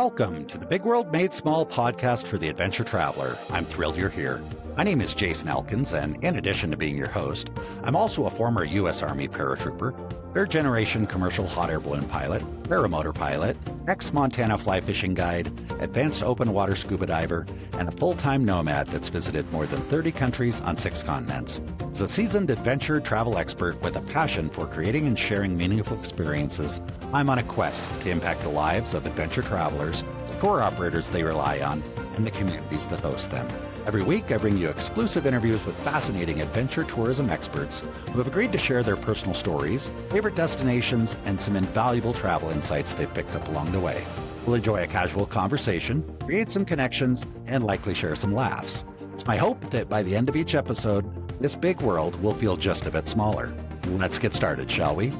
Welcome to the Big World Made Small podcast for the adventure traveler. I'm thrilled you're here. My name is Jason Elkins, and in addition to being your host, I'm also a former U.S. Army paratrooper, third-generation commercial hot air balloon pilot, paramotor pilot, ex-Montana fly fishing guide, advanced open water scuba diver, and a full-time nomad that's visited more than 30 countries on 6 continents. As a seasoned adventure travel expert with a passion for creating and sharing meaningful experiences, I'm on a quest to impact the lives of adventure travelers, tour operators they rely on, and the communities that host them. Every week, I bring you exclusive interviews with fascinating adventure tourism experts who have agreed to share their personal stories, favorite destinations, and some invaluable travel insights they've picked up along the way. We'll enjoy a casual conversation, create some connections, and likely share some laughs. It's my hope that by the end of each episode, this big world will feel just a bit smaller. Let's get started, shall we?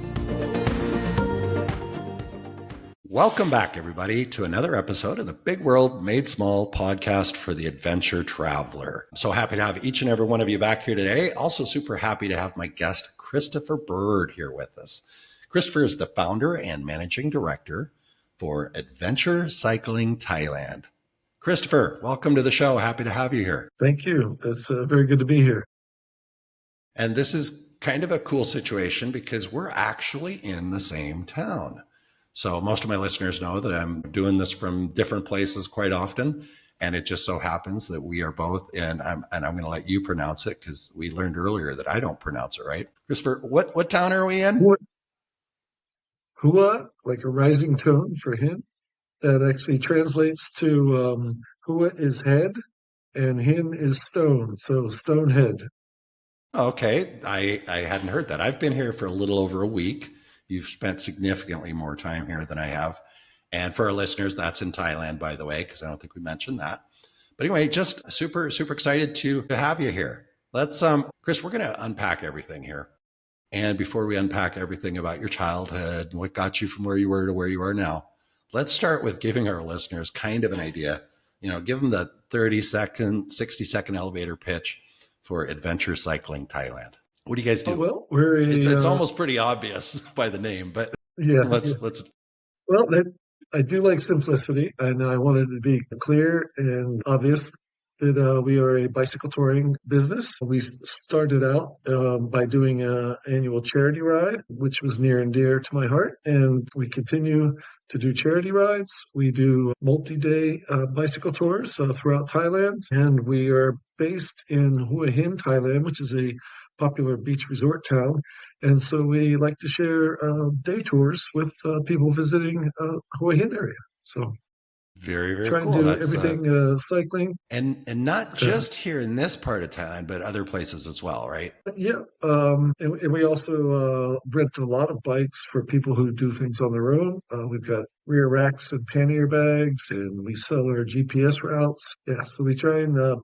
Welcome back, everybody, to another episode of the Big World Made Small podcast for the adventure traveler. I'm so happy to have each and every one of you back here today. Also super happy to have my guest, Christopher Byrd, here with us. Christopher is the founder and managing director for Adventure Cycling Thailand. Christopher, welcome to the show. Happy to have you here. Thank you. It's very good to be here. And this is kind of a cool situation because we're actually in the same town. So most of my listeners know that I'm doing this from different places quite often. And it just so happens that we are both in, and I'm going to let you pronounce it because we learned earlier that I don't pronounce it right. Christopher, what town are we in? Hua, like a rising tone for Hin. That actually translates to Hua is head and Hin is stone. So Stonehead. Okay. I hadn't heard that. I've been here for a little over a week. You've spent significantly more time here than I have. And for our listeners, that's in Thailand, by the way, because I don't think we mentioned that. But anyway, just super excited to have you here. Let's, Chris, we're going to unpack everything here. And before we unpack everything about your childhood and what got you from where you were to where you are now, let's start with giving our listeners kind of an idea. Give them the 30-second, 60-second elevator pitch for Adventure Cycling Thailand. What do you guys do? Well, it's almost pretty obvious by the name, but let's. Well, I do like simplicity, and I wanted to be clear and obvious that we are a bicycle touring business. We started out by doing an annual charity ride, which was near and dear to my heart, and we continue to do charity rides. We do multi-day bicycle tours throughout Thailand, and we are based in Hua Hin, Thailand, which is a popular beach resort town. And so we like to share day tours with people visiting Hua Hin area. So very trying cool. to do everything cycling. And not just here in this part of Thailand, but other places as well, right? Yeah. And we also rent a lot of bikes for people who do things on their own. We've got rear racks and pannier bags, and we sell our GPS routes. Yeah. So we try and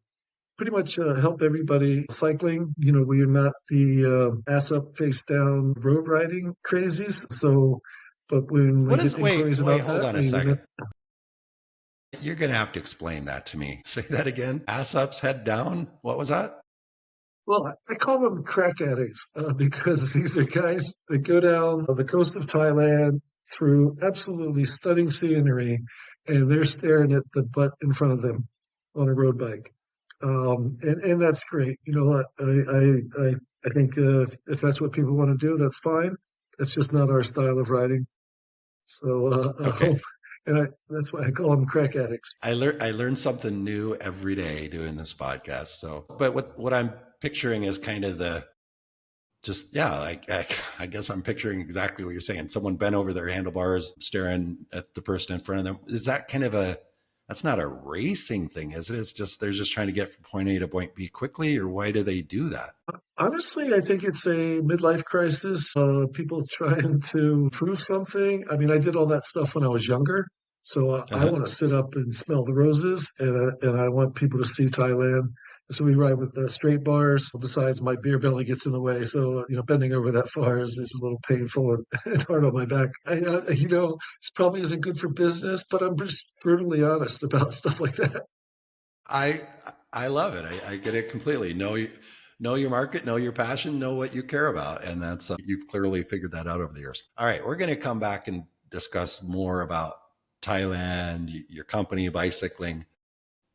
pretty much help everybody cycling. We are not the ass up, face down road riding crazies. So, but when we get inquiries about that, hold on a second. You're going to have to explain that to me. Say that again. Ass ups, head down. What was that? Well, I call them crack addicts because these are guys that go down the coast of Thailand through absolutely stunning scenery, and they're staring at the butt in front of them on a road bike. And that's great. I think if that's what people want to do, that's fine. That's just not our style of riding. So, okay. That's why I call them crack addicts. I learn something new every day doing this podcast. So, but what I'm picturing is kind of I guess I'm picturing exactly what you're saying. Someone bent over their handlebars, staring at the person in front of them. Is that kind of that's not a racing thing, is it? It's just, they're just trying to get from point A to point B quickly, or why do they do that? Honestly, I think it's a midlife crisis. People trying to prove something. I mean, I did all that stuff when I was younger. So I want to sit up and smell the roses, and I want people to see Thailand. So we ride with straight bars. Besides, my beer belly gets in the way. So, bending over that far is a little painful and hard on my back. It probably isn't good for business, but I'm just brutally honest about stuff like that. I love it. I get it completely. Know your market, know your passion, know what you care about. And that's, you've clearly figured that out over the years. All right. We're going to come back and discuss more about Thailand, your company bicycling,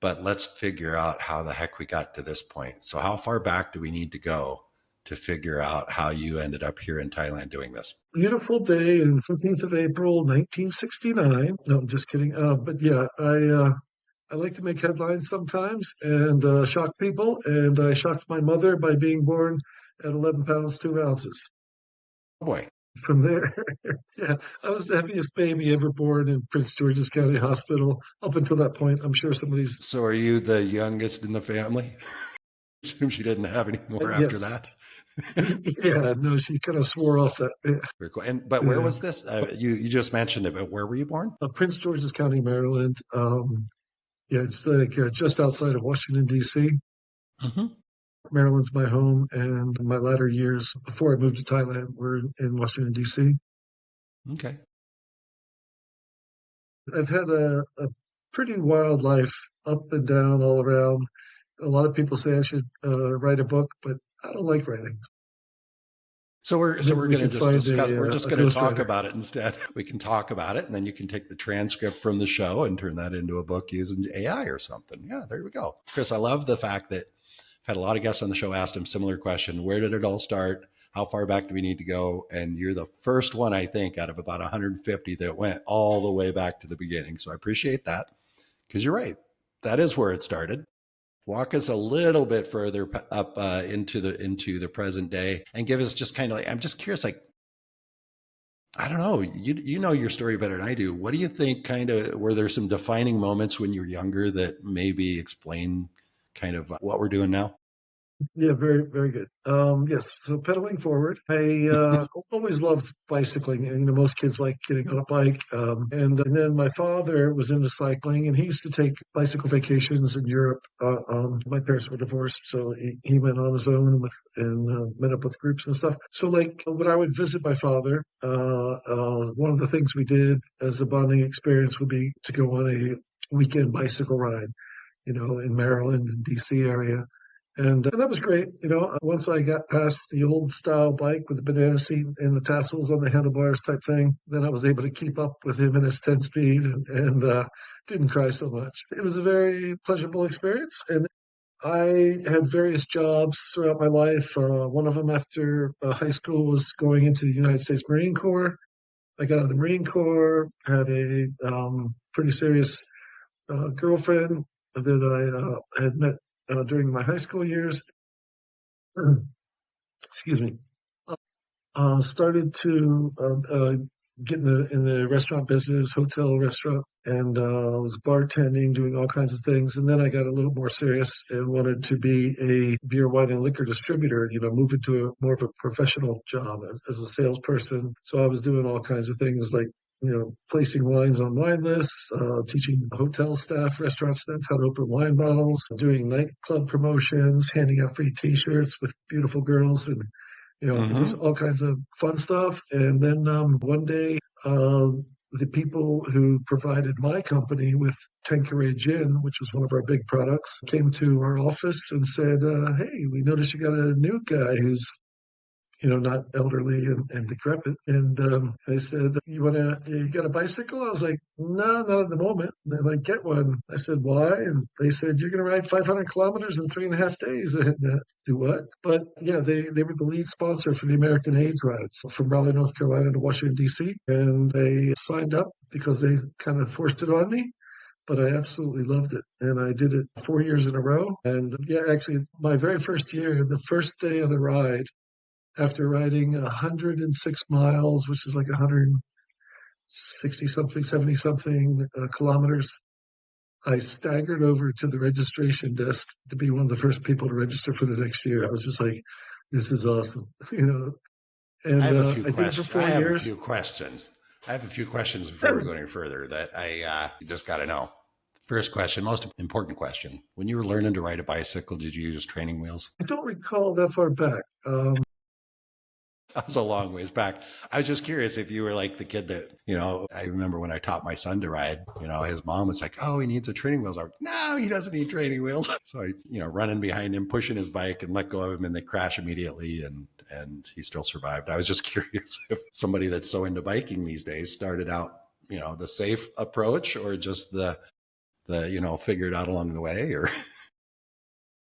but let's figure out how the heck we got to this point. So how far back do we need to go to figure out how you ended up here in Thailand doing this? Beautiful day in 15th of April, 1969. No, I'm just kidding. But yeah, I like to make headlines sometimes and shock people. And I shocked my mother by being born at 11 pounds, 2 ounces. Oh boy. From there, yeah, I was the heaviest baby ever born in Prince George's County Hospital. Up until that point, I'm sure somebody's. So are you the youngest in the family? Assume she didn't have any more after Yes. that. Yeah, no, she kind of swore off that. Yeah. Very cool. But where was this? You just mentioned it, but where were you born? Prince George's County, Maryland. Yeah, it's like just outside of Washington, D.C. Mm-hmm. Maryland's my home, and my latter years before I moved to Thailand were in Washington, D.C. Okay. I've had a pretty wild life, up and down, all around. A lot of people say I should write a book, but I don't like writing. So we're Maybe we going to could just find discuss. We're just a going to talk ghostwriter. about it instead. We can talk about it, and then you can take the transcript from the show and turn that into a book using AI or something. Yeah, there we go. Chris, I love the fact that I've had a lot of guests on the show asked him similar question: where did it all start? How far back do we need to go? And you're the first one, I think, out of about 150 that went all the way back to the beginning. So I appreciate that, because you're right. That is where it started. Walk us a little bit further up into the present day and give us just kind of like, I'm just curious, like, I don't know, you know your story better than I do. What do you think, kind of, were there some defining moments when you were younger that maybe explain kind of what we're doing now? Yeah, very, very good. Yes, so pedaling forward. I always loved bicycling, and most kids like getting on a bike. And then my father was into cycling, and he used to take bicycle vacations in Europe. My parents were divorced, so he went on his own and met up with groups and stuff. So, like when I would visit my father, one of the things we did as a bonding experience would be to go on a weekend bicycle ride, in Maryland and DC area. And that was great. Once I got past the old style bike with the banana seat and the tassels on the handlebars type thing, then I was able to keep up with him in his 10 speed and didn't cry so much. It was a very pleasurable experience. And I had various jobs throughout my life. One of them after high school was going into the United States Marine Corps. I got out of the Marine Corps, had a pretty serious girlfriend that I had met during my high school years. Excuse me. Started to get in the restaurant business, hotel restaurant, and was bartending, doing all kinds of things. And then I got a little more serious and wanted to be a beer, wine, and liquor distributor. Move into more of a professional job as a salesperson. So I was doing all kinds of things like placing wines on wine lists, teaching hotel staff, restaurant staff how to open wine bottles, doing nightclub promotions, handing out free T-shirts with beautiful girls, and just Mm-hmm. all kinds of fun stuff. And then one day, the people who provided my company with Tanqueray Gin, which was one of our big products, came to our office and said, "Hey, we noticed you got a new guy who's not elderly and decrepit." And they said, you got a bicycle?" I was like, "No, not at the moment." And they're like, "Get one." I said, "Why?" And they said, "You're going to ride 500 kilometers in 3.5 days." And do what? But yeah, they were the lead sponsor for the American AIDS rides from Raleigh, North Carolina to Washington, D.C. And they signed up because they kind of forced it on me. But I absolutely loved it. And I did it 4 years in a row. And yeah, actually, my very first year, the first day of the ride, after riding 106 miles, which is like 160 something, 70 something kilometers, I staggered over to the registration desk to be one of the first people to register for the next year. I was just like, "This is awesome," I And have a few I did it for questions. I four have a years. few questions. I have a few questions before we go any further that I just got to know. First question, most important question. When you were learning to ride a bicycle, did you use training wheels? I don't recall that far back. That was a long ways back. I was just curious if you were like the kid that, I remember when I taught my son to ride, his mom was like, "Oh, he needs a training wheels." I was like, "No, he doesn't need training wheels." So I, running behind him, pushing his bike and let go of him and they crash immediately. And he still survived. I was just curious if somebody that's so into biking these days started out the safe approach, or just the figure it out along the way, or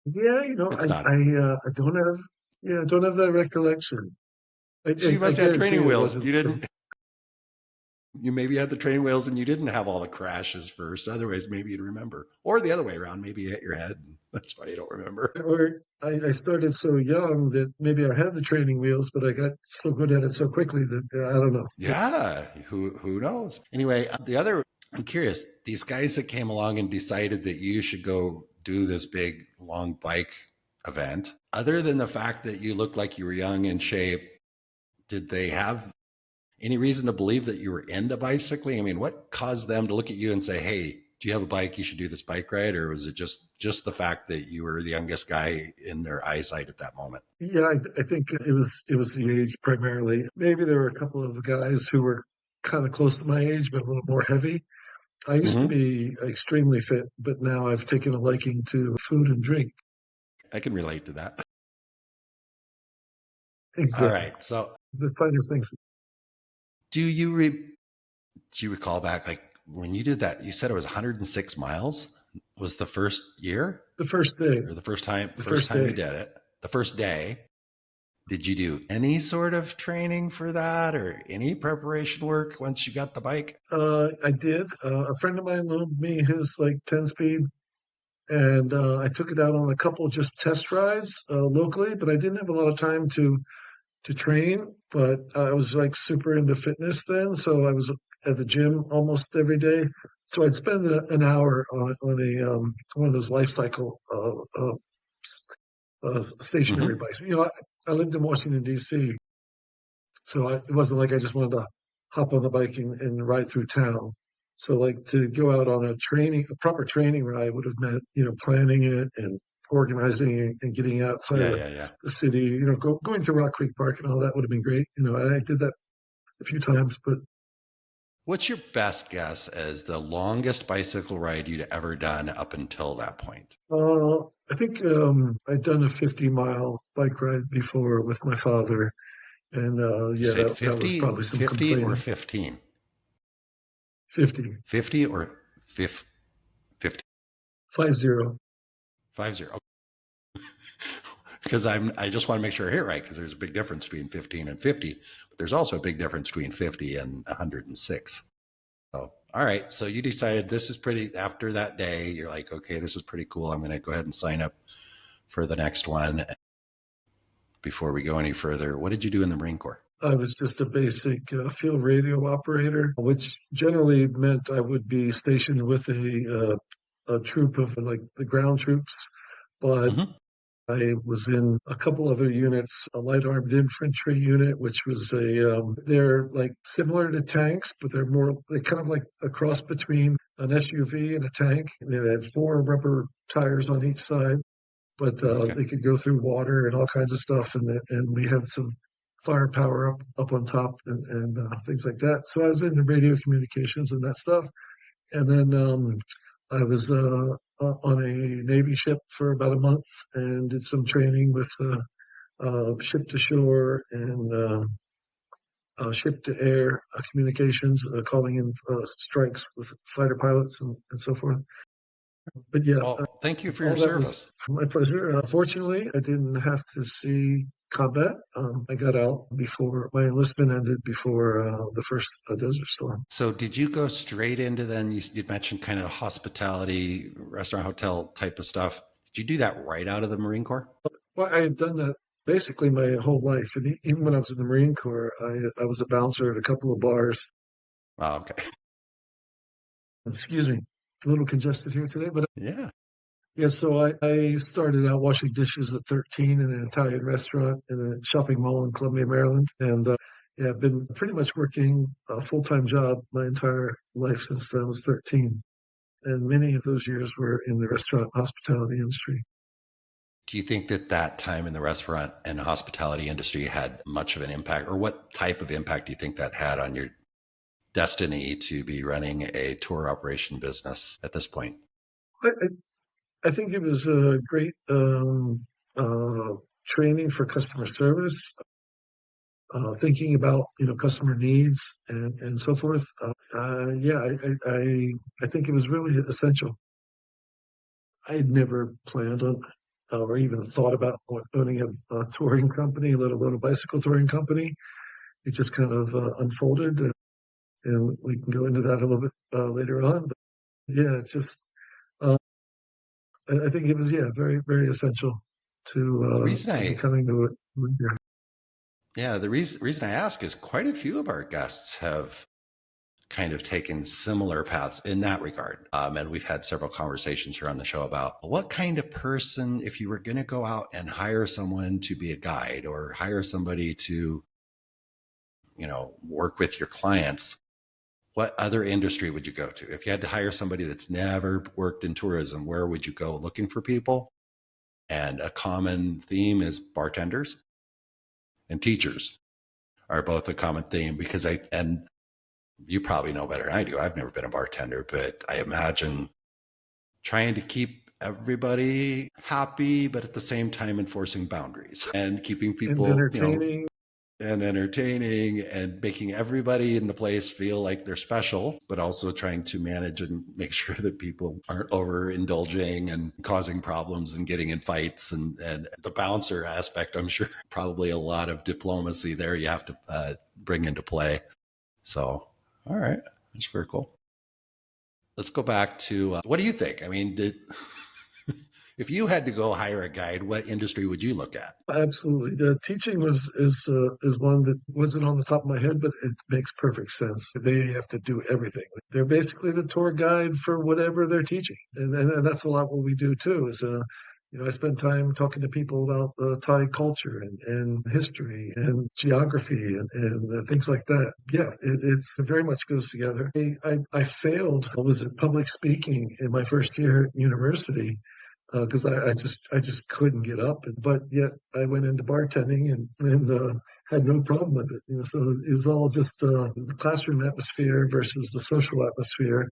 Yeah, it's not? I don't have, yeah, I don't have that recollection. So you I must have had guarantee training it wheels. wasn't. You didn't. You maybe had the training wheels and you didn't have all the crashes first. Otherwise, maybe you'd remember. Or the other way around. Maybe you hit your head. And that's why you don't remember. Or I started so young that maybe I had the training wheels, but I got so good at it so quickly that I don't know. Yeah. Who knows? Anyway, I'm curious. These guys that came along and decided that you should go do this big long bike event, other than the fact that you looked like you were young in shape, did they have any reason to believe that you were into bicycling? I mean, what caused them to look at you and say, "Hey, do you have a bike? You should do this bike ride," or was it just the fact that you were the youngest guy in their eyesight at that moment? Yeah, I think it was the age primarily. Maybe there were a couple of guys who were kind of close to my age, but a little more heavy. I used to Mm-hmm. be extremely fit, but now I've taken a liking to food and drink. I can relate to that. All Exactly. right. So, The finer things. do you re- do you recall back, like when you did that? You said it was 106 miles. Was the first year The first day, or the first time? the First first time you day. did it. The first day. Did you do any sort of training for that or any preparation work once you got the bike? I did. A friend of mine loaned me his like 10 speed, and I took it out on a couple just test rides locally, but I didn't have a lot of time to train. But I was like super into fitness then, so I was at the gym almost every day. So I'd spend an hour on a one of those life cycle stationary Mm-hmm. bikes. I lived in Washington D.C., so it wasn't like I just wanted to hop on the bike and ride through town. So like to go out on a proper training ride would have meant, planning it and organizing it and getting outside of Yeah, the, yeah, yeah. the city, going through Rock Creek Park and all that would have been great. I did that a few times, but What's your best guess as the longest bicycle ride you'd ever done up until that point? I think I'd done a 50-mile bike ride before with my father. And You yeah, said that was 50, probably some 50 or complaining. 15? 50, 50 or 50? 50. 50. Because I just want to make sure I hear it right, because there's a big difference between 15 and 50, but there's also a big difference between 50 and 106. So, all right. So you decided this is pretty, after that day, you're like, okay, this is pretty cool. I'm going to go ahead and sign up for the next one. Before we go any further, what did you do in the Marine Corps? I was just a basic field radio operator, which generally meant I would be stationed with a troop of like the ground troops. But Mm-hmm. I was in a couple other units, a light armed infantry unit, which was they're like similar to tanks, but they're kind of like a cross between an SUV and a tank. They had four rubber tires on each side, but Okay. they could go through water and all kinds of stuff. And we had some firepower up on top and things like that. So I was into radio communications and that stuff. And then I was on a Navy ship for about a month and did some training with ship to shore and ship to air communications, calling in strikes with fighter pilots and so forth. But yeah, Well, thank you for your all that was service. my pleasure. Fortunately, I didn't have to see combat. I got out before my enlistment ended before the first Desert Storm. So did you go straight into then you mentioned kind of hospitality, restaurant, hotel type of stuff. Did you do that right out of the Marine Corps? Well, I had done that basically my whole life, and even when I was in the Marine Corps, I was a bouncer at a couple of bars. Oh, okay. Excuse me, a little congested here today, but Yeah. yeah. So I started out washing dishes at 13 in an Italian restaurant in a shopping mall in Columbia, Maryland, and yeah, I've been pretty much working a full-time job my entire life since I was 13, and many of those years were in the restaurant hospitality industry. Do you think that that time in the restaurant and hospitality industry had much of an impact, or what type of impact do you think that had on your destiny to be running a tour operation business at this point? I, I think it was a great uh, training for customer service. thinking about customer needs and so forth. Yeah, I think it was really essential. I had never planned on or even thought about owning a touring company, let alone a bicycle touring company. It just kind of unfolded, and we can go into that a little bit later on. But yeah, it's just uh, I think it was very very essential Well, the to reason I becoming the leader. yeah, the reason I ask is quite a few of our guests have kind of taken similar paths in that regard. And we've had several conversations here on the show about what kind of person, if you were going to go out and hire someone to be a guide or hire somebody to, work with your clients, what other industry would you go to? If you had to hire somebody that's never worked in tourism, where would you go looking for people? And a common theme is bartenders and teachers are both a common theme because and you probably know better than I do. I've never been a bartender, but I imagine trying to keep everybody happy, but at the same time enforcing boundaries and keeping And people, entertaining. and entertaining and making everybody in the place feel like they're special, but also trying to manage and make sure that people aren't overindulging and causing problems and getting in fights. And the bouncer aspect, I'm sure probably a lot of diplomacy there you have to bring into play. So, all right, that's very cool. Let's go back to what do you think? I mean, if you had to go hire a guide, what industry would you look at? Absolutely. The teaching is one that wasn't on the top of my head, but it makes perfect sense. They have to do everything. They're basically the tour guide for whatever they're teaching, and that's a lot what we do too. Is I spend time talking to people about Thai culture and history and geography and things like that. Yeah, it's it very much goes together. I failed. I was at public speaking in my first year at university because I just couldn't get up. But yet I went into bartending and had no problem with it. So it was all just the classroom atmosphere versus the social atmosphere.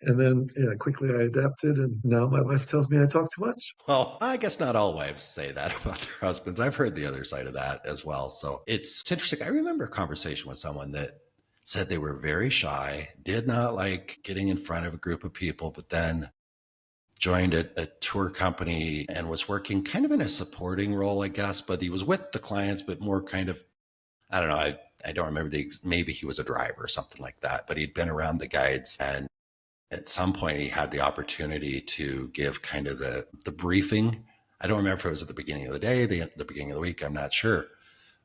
And then quickly I adapted, and now my wife tells me I talk too much. Well, I guess not all wives say that about their husbands. I've heard the other side of that as well. So it's interesting. I remember a conversation with someone that said they were very shy, did not like getting in front of a group of people, but then joined a tour company and was working kind of in a supporting role, I guess, but he was with the clients, but more kind of, I don't know. I don't remember maybe he was a driver or something like that, but he'd been around the guides. And at some point he had the opportunity to give kind of the briefing. I don't remember if it was at the beginning of the day, the beginning of the week. I'm not sure.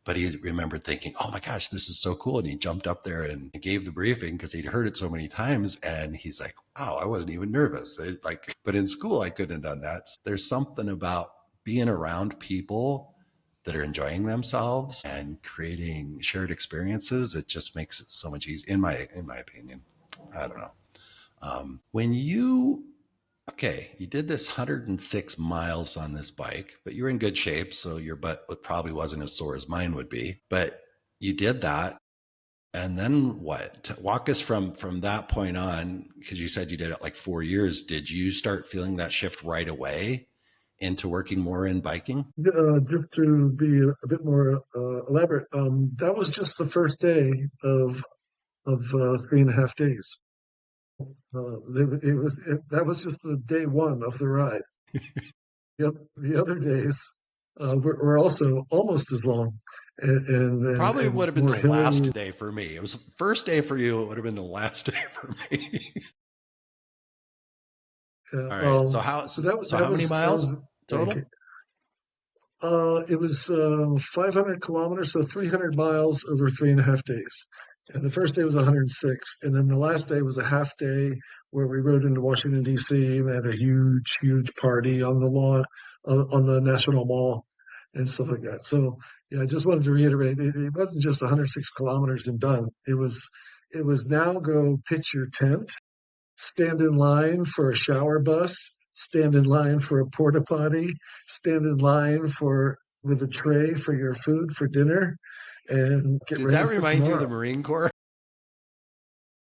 But he remembered thinking, oh my gosh, this is so cool. And he jumped up there and gave the briefing because he'd heard it so many times. And he's like, wow, I wasn't even nervous. But in school, I couldn't have done that. There's something about being around people that are enjoying themselves and creating shared experiences. It just makes it so much easier, in my opinion. I don't know. When you did this 106 miles on this bike, but you're in good shape, so your butt probably wasn't as sore as mine would be. But you did that, and then what? Walk us from that point on, because you said you did it like 4 years. Did you start feeling that shift right away into working more in biking? Just to be a bit more elaborate, that was just the first day of 3.5 days. That was just the day one of the ride. The other days were also almost as long Probably and would have been more the hilly. last day for me. It was the first day for you. It would have been the last day for me. All right. So So how many that miles was total? it was 500 kilometers, so 300 miles over 3.5 days. And the first day was 106, and then the last day was a half day where we rode into Washington D.C. and had a huge, huge party on the lawn on the National Mall and stuff like that. So yeah, I just wanted to reiterate, it wasn't just 106 kilometers and done. It was now go pitch your tent, stand in line for a shower bus, stand in line for a porta potty, stand in line for with a tray for your food for dinner, and get Did ready that for remind you of the tomorrow. Marine Corps?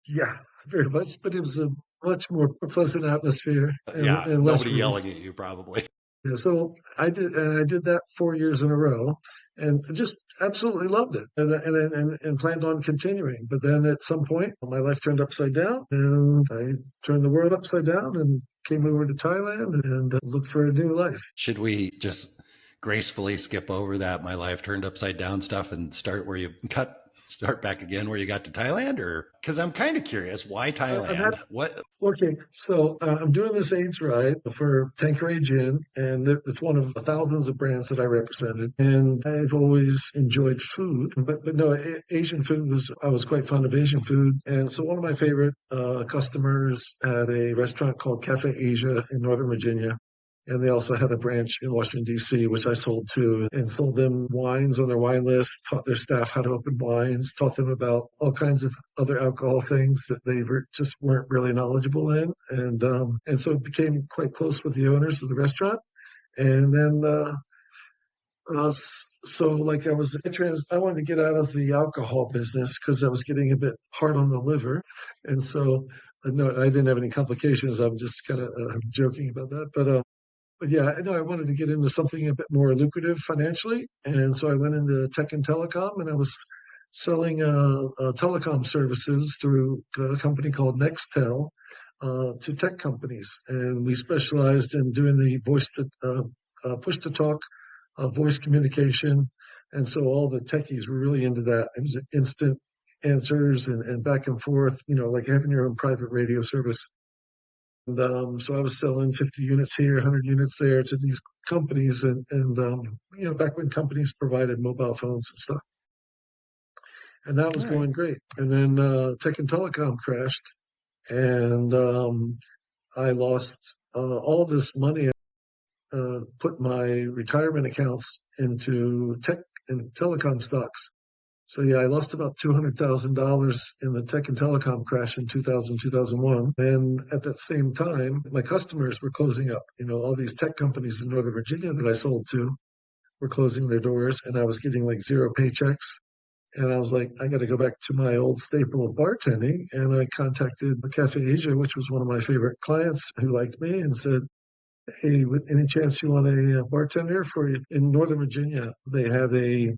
Yeah, very much, but it was a much more pleasant atmosphere Yeah, and less nobody rules. yelling at you probably. Yeah, so I did that 4 years in a row, and just absolutely loved it and planned on continuing. But then at some point, my life turned upside down and I turned the world upside down and came over to Thailand and looked for a new life. Should we just gracefully skip over that my life turned upside down stuff and start back again where you got to Thailand? Or because I'm kind of curious, why Thailand? What? Okay, so I'm doing this AIDS ride for Tanqueray Gin, and it's one of the thousands of brands that I represented. And I've always enjoyed food, but no, Asian food I was quite fond of Asian food. And so one of my favorite customers had a restaurant called Cafe Asia in Northern Virginia. And they also had a branch in Washington, D.C., which I sold to, and sold them wines on their wine list, taught their staff how to open wines, taught them about all kinds of other alcohol things that they just weren't really knowledgeable in. And so it became quite close with the owners of the restaurant. And then, so like I wanted to get out of the alcohol business because I was getting a bit hard on the liver. And so, no, I didn't have any complications. I'm just kind of joking about that. But yeah, I know I wanted to get into something a bit more lucrative financially. And so I went into tech and telecom and I was selling telecom services through a company called Nextel to tech companies. And we specialized in doing the push to talk, voice communication. And so all the techies were really into that. It was instant answers and back and forth, like having your own private radio service. And so I was selling 50 units here, 100 units there to these companies. And back when companies provided mobile phones and stuff. And that was going great. And then tech and telecom crashed. And I lost all this money, put my retirement accounts into tech and telecom stocks. So yeah, I lost about $200,000 in the tech and telecom crash in 2000, 2001. And at that same time, my customers were closing up. All these tech companies in Northern Virginia that I sold to were closing their doors and I was getting like zero paychecks. And I was like, I got to go back to my old staple of bartending. And I contacted the Cafe Asia, which was one of my favorite clients who liked me and said, hey, with any chance you want a bartender for you? In Northern Virginia, they had a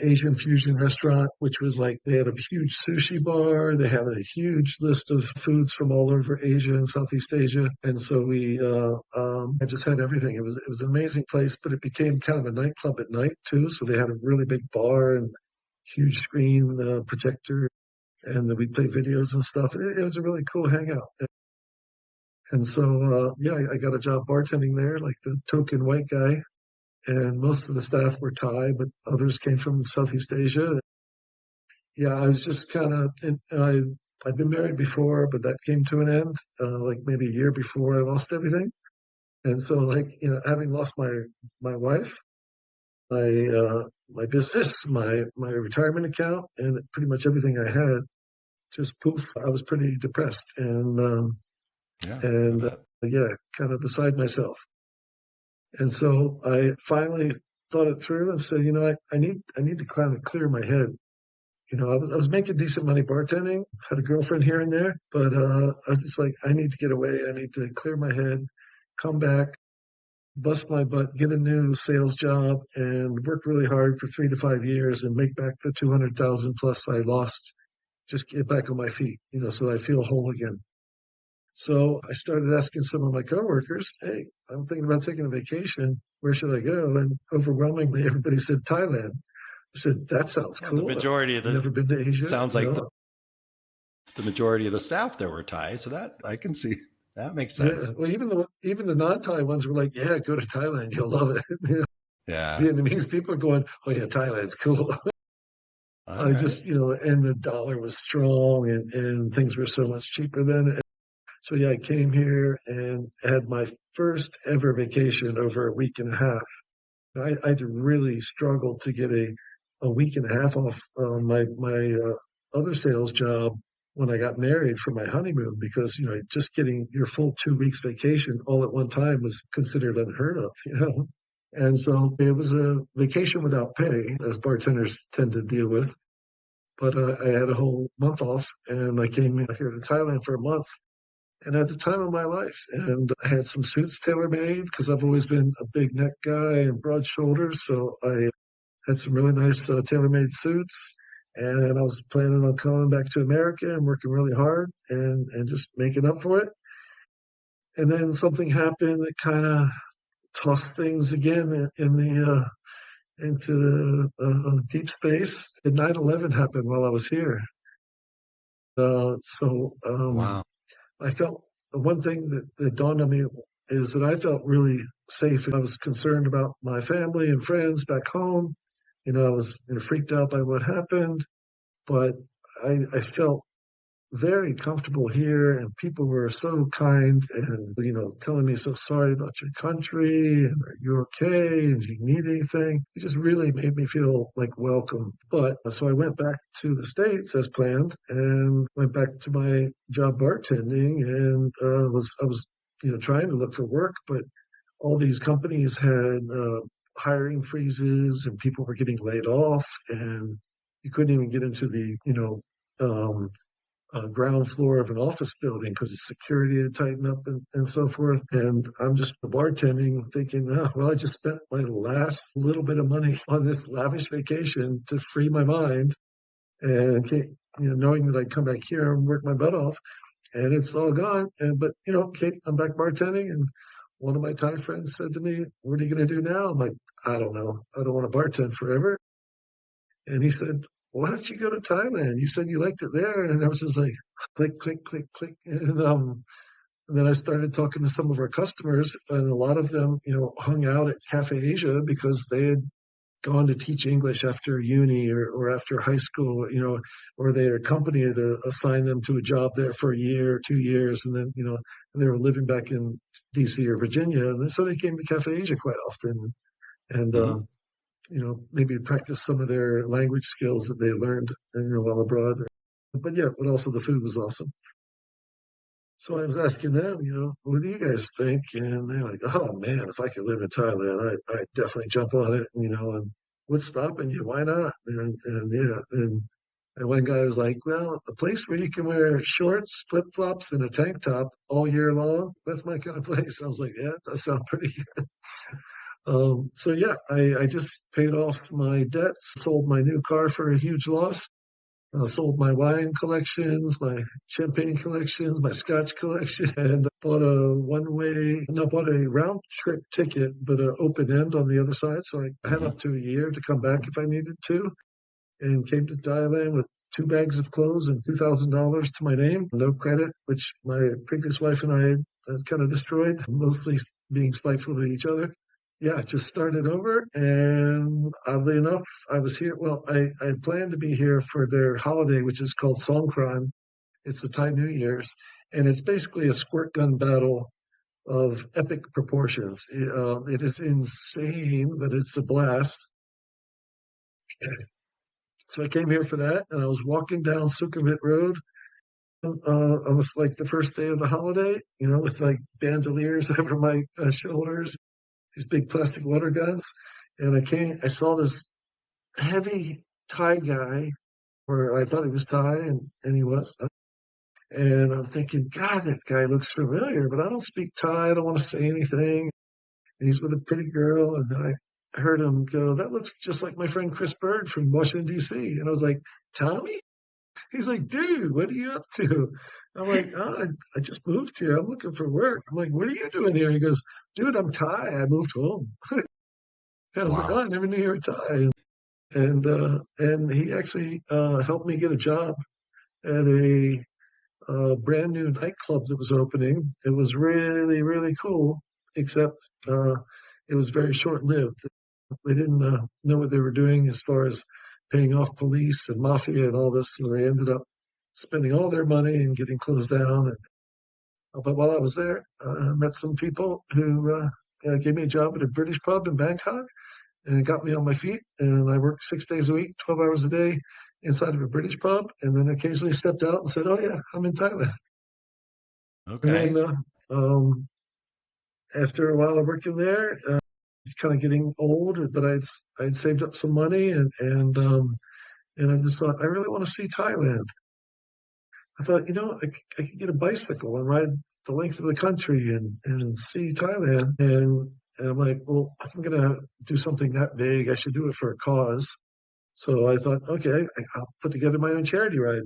Asian fusion restaurant, which was like they had a huge sushi bar. They had a huge list of foods from all over Asia and Southeast Asia. And so I just had everything. It was an amazing place, but it became kind of a nightclub at night too. So they had a really big bar and huge screen projector, and we played videos and stuff. It was a really cool hangout. And so, I got a job bartending there, like the token white guy. And most of the staff were Thai, but others came from Southeast Asia. Yeah, I was just kind of, I'd been married before, but that came to an end, like maybe a year before I lost everything. And so having lost my wife, my business, my retirement account, and pretty much everything I had, just poof, I was pretty depressed kind of beside myself. And so I finally thought it through and said, I need to kind of clear my head. I was making decent money bartending, had a girlfriend here and there, but I was just like, I need to get away. I need to clear my head, come back, bust my butt, get a new sales job, and work really hard for 3 to 5 years and make back the 200,000 plus I lost. Just get back on my feet, so that I feel whole again. So I started asking some of my coworkers, hey, I'm thinking about taking a vacation. Where should I go? And overwhelmingly, everybody said Thailand. I said, that sounds cool. The majority of I've never been to Asia. Sounds like the majority of the staff there were Thai. So that I can see that makes sense. Yeah. Well, even the non-Thai ones were like, yeah, go to Thailand. You'll love it. Yeah. Vietnamese people are going, oh yeah, Thailand's cool. Right. And the dollar was strong and things were so much cheaper then. So yeah, I came here and had my first ever vacation over a week and a half. I had really struggled to get a week and a half off my other sales job when I got married for my honeymoon because just getting your full 2 weeks vacation all at one time was considered unheard of. And so it was a vacation without pay, as bartenders tend to deal with. But I had a whole month off, and I came here to Thailand for a month. And at the time of my life, and I had some suits tailor made because I've always been a big neck guy and broad shoulders. So I had some really nice tailor-made suits. And I was planning on coming back to America and working really hard and just making up for it. And then something happened that kind of tossed things again in the into the deep space. And 9/11 happened while I was here. So Wow. I felt the one thing that dawned on me is that I felt really safe. I was concerned about my family and friends back home. I was freaked out by what happened, but I felt very comfortable here, and people were so kind and telling me so sorry about your country and are you okay and do you need anything. It just really made me feel like welcome. But so I went back to the States as planned and went back to my job bartending, and I was trying to look for work, but all these companies had hiring freezes and people were getting laid off, and you couldn't even get into the um, ground floor of an office building because the security had tightened up and so forth. And I'm just bartending thinking, oh, well, I just spent my last little bit of money on this lavish vacation to free my mind, and knowing that I'd come back here and work my butt off, and it's all gone. But Kate, I'm back bartending, and one of my Thai friends said to me, "What are you going to do now?" I'm like, "I don't know. I don't want to bartend forever." And he said, "Why don't you go to Thailand? You said you liked it there." And I was just like, click, click, click, click. And then I started talking to some of our customers, and a lot of them, hung out at Cafe Asia because they had gone to teach English after uni or after high school, or their company had assigned them to a job there for a year, 2 years, and then, they were living back in DC or Virginia. And so they came to Cafe Asia quite often. And, Hmm. maybe practice some of their language skills that they learned, while abroad. But yeah, but also the food was awesome. So I was asking them, what do you guys think? And they're like, oh man, if I could live in Thailand, I'd definitely jump on it, and what's stopping you? Why not? And yeah, and one guy was like, well, a place where you can wear shorts, flip flops, and a tank top all year long, that's my kind of place. I was like, yeah, that sounds pretty good. So yeah, I just paid off my debts, sold my new car for a huge loss, sold my wine collections, my champagne collections, my scotch collection, and bought bought a round trip ticket, but an open end on the other side. So I had Hmm. up to a year to come back if I needed to, and came to Thailand with 2 bags of clothes and $2,000 to my name, no credit, which my previous wife and I had kind of destroyed, mostly being spiteful to each other. Yeah, just started over. And oddly enough, I was here. Well, I planned to be here for their holiday, which is called Songkran. It's the Thai New Year's. And it's basically a squirt gun battle of epic proportions. It is insane, but it's a blast. So I came here for that, and I was walking down Sukhumvit Road on the first day of the holiday, with like bandoliers over my shoulders, these big plastic water guns. And I saw this heavy Thai guy, or I thought he was Thai, and he was. And I'm thinking, God, that guy looks familiar, but I don't speak Thai. I don't want to say anything. And he's with a pretty girl. And then I heard him go, that looks just like my friend Chris Byrd from Washington, D.C. And I was like, Tommy? He's like, dude, what are you up to? I'm like, oh, I just moved here. I'm looking for work. I'm like, what are you doing here? He goes, dude, I'm Thai. I moved home. And I was like, oh, Wow. I never knew you were Thai. And he actually helped me get a job at a brand new nightclub that was opening. It was really, really cool, except it was very short lived. They didn't know what they were doing as far as paying off police and mafia and all this. So they ended up spending all their money and getting closed down. But while I was there, I met some people who gave me a job at a British pub in Bangkok, and it got me on my feet. And I worked 6 days a week, 12 hours a day inside of a British pub, and then occasionally stepped out and said, "Oh yeah, I'm in Thailand." And Okay. then after a while of working there, it's kind of getting old, but I'd saved up some money, and I just thought I really want to see Thailand. I thought, I could get a bicycle and ride the length of the country and see Thailand. And I'm like, well, if I'm going to do something that big, I should do it for a cause. So I thought, okay, I'll put together my own charity ride,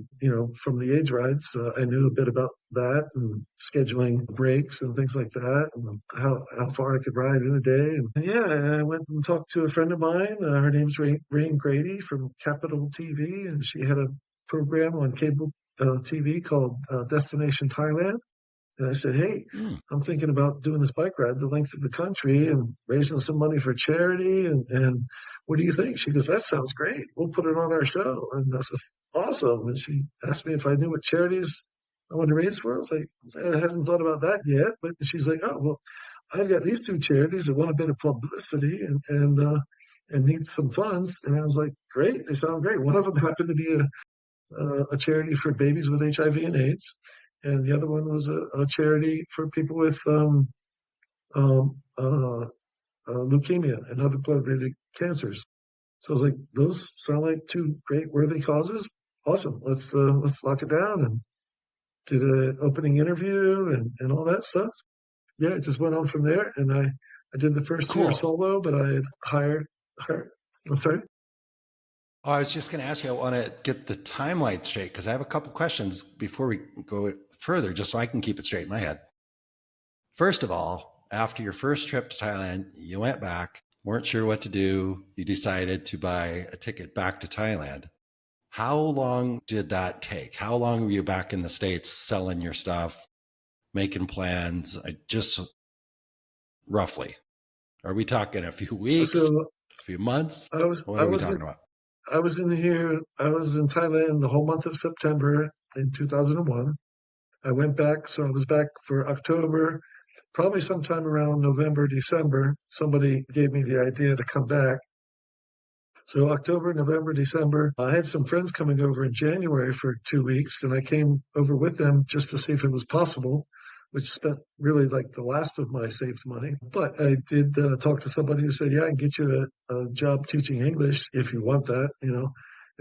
from the age rides. I knew a bit about that and scheduling breaks and things like that and how far I could ride in a day. And yeah, I went and talked to a friend of mine. Her name's Rain Grady from Capital TV, and she had a program on cable TV called Destination Thailand. And I said, hey, Mm. I'm thinking about doing this bike ride the length of the country and raising some money for charity. And what do you think? She goes, that sounds great. We'll put it on our show. And I said, awesome. And she asked me if I knew what charities I wanted to raise for. I was like, I hadn't thought about that yet. But she's like, oh, well, I've got these two charities that want a bit of publicity and need some funds. And I was like, great. They sound great. One of them happened to be a charity for babies with HIV and AIDS, and the other one was a charity for people with um, uh, leukemia and other blood-related cancers. So I was like, those sound like two great, worthy causes. Awesome. Let's lock it down, and did an opening interview and all that stuff. Yeah, it just went on from there, and I did the first year Cool. solo, but I had hired. I'm sorry. Oh, I was just going to ask you, I want to get the timeline straight because I have a couple questions before we go further, just so I can keep it straight in my head. First of all, after your first trip to Thailand, you went back, weren't sure what to do. You decided to buy a ticket back to Thailand. How long did that take? How long were you back in the States selling your stuff, making plans? Just roughly. Are we talking a few weeks, So a few months? I was What I are we was talking about? I was in Thailand the whole month of September in 2001. I went back, so I was back for October, probably sometime around November, December. Somebody gave me the idea to come back. So October, November, December, I had some friends coming over in January for 2 weeks, and I came over with them just to see if it was possible, which spent really like the last of my saved money. But I did talk to somebody who said, yeah, I can get you a job teaching English if you want that. And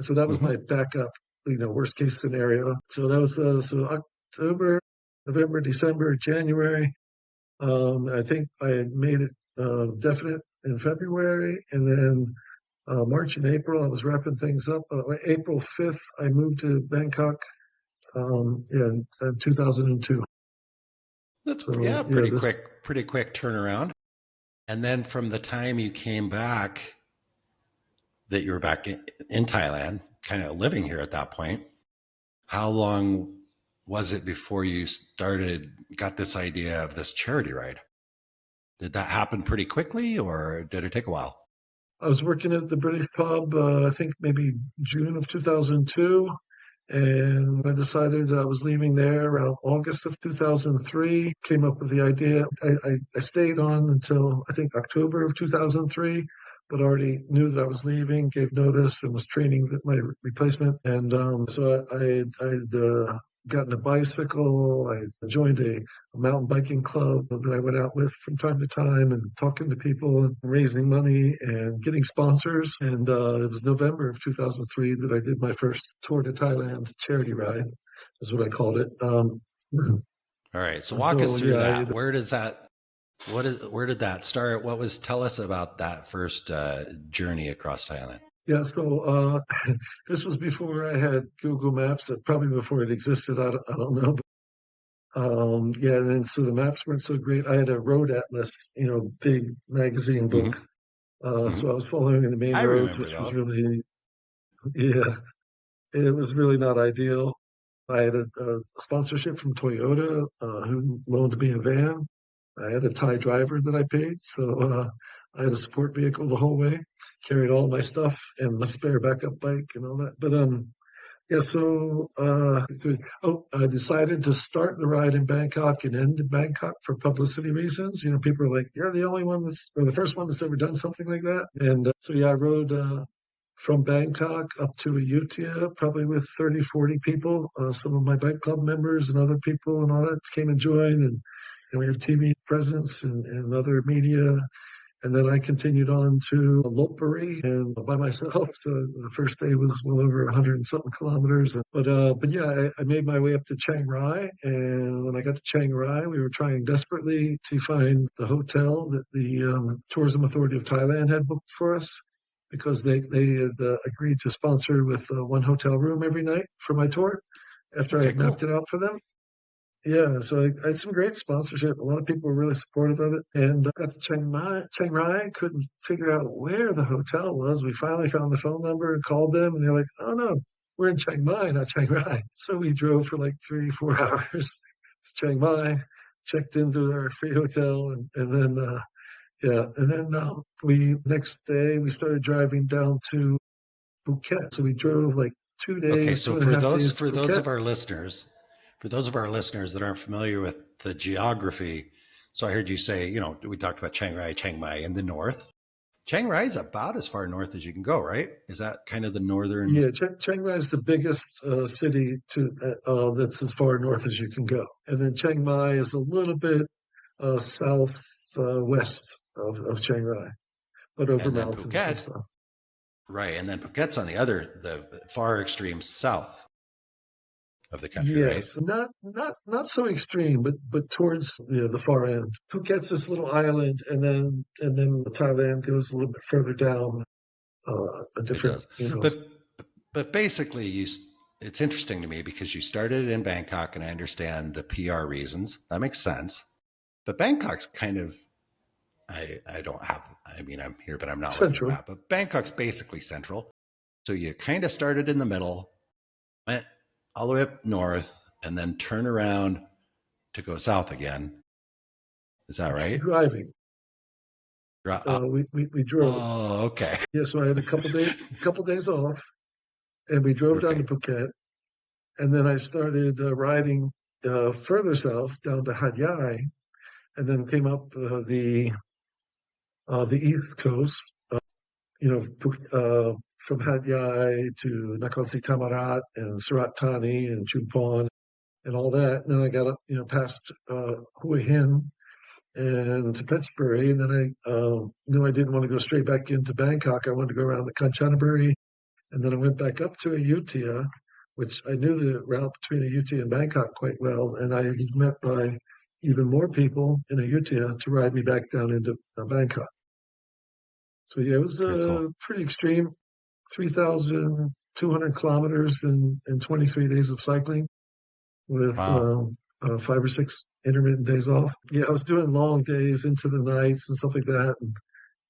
so that was Mm-hmm. my backup, worst case scenario. So that was so October, November, December, January. I think I had made it definite in February, and then March and April, I was wrapping things up. April 5th, I moved to Bangkok in 2002. That's, So, yeah, yeah, pretty quick turnaround. And then from the time you came back, that you were back in Thailand, kind of living here at that point, how long was it before you got this idea of this charity ride? Did that happen pretty quickly or did it take a while? I was working at the British pub, I think maybe June of 2002. And I decided I was leaving there around August of 2003, came up with the idea. I stayed on until I think October of 2003, but already knew that I was leaving, gave notice, and was training my replacement. And so I'd gotten a bicycle. I joined a mountain biking club that I went out with from time to time and talking to people and raising money and getting sponsors. And it was November of 2003 that I did my first tour to Thailand charity ride, is what I called it. All right. So And walk us so, through yeah, that. Where did that start? Tell us about that first journey across Thailand. yeah. So this was before I had Google Maps, probably before it existed. I don't know. Yeah, and then so the maps weren't so great. I had a road atlas, big magazine book. Mm-hmm. So I Mm-hmm. was following the main I roads, remember which was those. really, yeah, it was really not ideal. I had a sponsorship from Toyota, who loaned me a van. I had a Thai driver that I paid, so I had a support vehicle the whole way, carried all my stuff and my spare backup bike and all that. But yeah, so I decided to start the ride in Bangkok and end in Bangkok for publicity reasons. People are like, "You're the only one or the first one that's ever done something like that." And so yeah, I rode from Bangkok up to Ayutthaya, probably with 30, 40 people. Some of my bike club members and other people and all that came and joined, and we had TV presence and other media. And then I continued on to Lopburi and by myself. So the first day was well over 100 and something kilometers. But yeah, I made my way up to Chiang Rai. And when I got to Chiang Rai, we were trying desperately to find the hotel that the Tourism Authority of Thailand had booked for us because they had agreed to sponsor with one hotel room every night for my tour after I Okay, had mapped cool. it out for them. Yeah, so I had some great sponsorship. A lot of people were really supportive of it. And I got to Chiang Rai, couldn't figure out where the hotel was. We finally found the phone number and called them, and they're like, "Oh no, we're in Chiang Mai, not Chiang Rai." So we drove for like 3, 4 hours to Chiang Mai, checked into our free hotel, and then yeah, and then we next day we started driving down to Phuket. So we drove like two Okay, days, so 2.5 days to for those Phuket. of our listeners, that aren't familiar with the geography, so I heard you say, we talked about Chiang Rai, Chiang Mai in the north. Chiang Rai is about as far north as you can go, right? Is that kind of the northern? Yeah, Chiang Mai is the biggest city that's as far north as you can go, and then Chiang Mai is a little bit south west of Chiang Rai, but over And then mountains and Phuket, stuff. right? And then Phuket's on the far extreme south of the country, right? Yes, not so extreme, but towards the far end. Phuket's this little island, and then Thailand goes a little bit further down, a It different, does, but basically, it's interesting to me because you started in Bangkok, and I understand the PR reasons. That makes sense. But Bangkok's kind of I don't have. I mean, I'm here, but I'm not looking at the central. map. But Bangkok's basically central, so you kind of started in the middle, went all the way up north, and then turn around to go south again. Is that right? Driving. Uh, We drove. okay. Yeah, so I had a couple days off, and we drove down to Okay. Phuket, and then I started riding further south down to Hat Yai, and then came up the east coast, from Hat Yai to Nakhon Si Thammarat and Surat Thani and Chumphon and all that. And then I got up, past Hua Hin and to Petchbury, and then I knew I didn't want to go straight back into Bangkok. I wanted to go around the Kanchanaburi. And then I went back up to Ayutthaya, which I knew the route between Ayutthaya and Bangkok quite well. And I was met by even more people in Ayutthaya to ride me back down into Bangkok. So yeah, it was Very cool. pretty extreme. 3,200 kilometers in 23 days of cycling with Wow. 5 or 6 intermittent days off. Yeah, I was doing long days into the nights and stuff like that.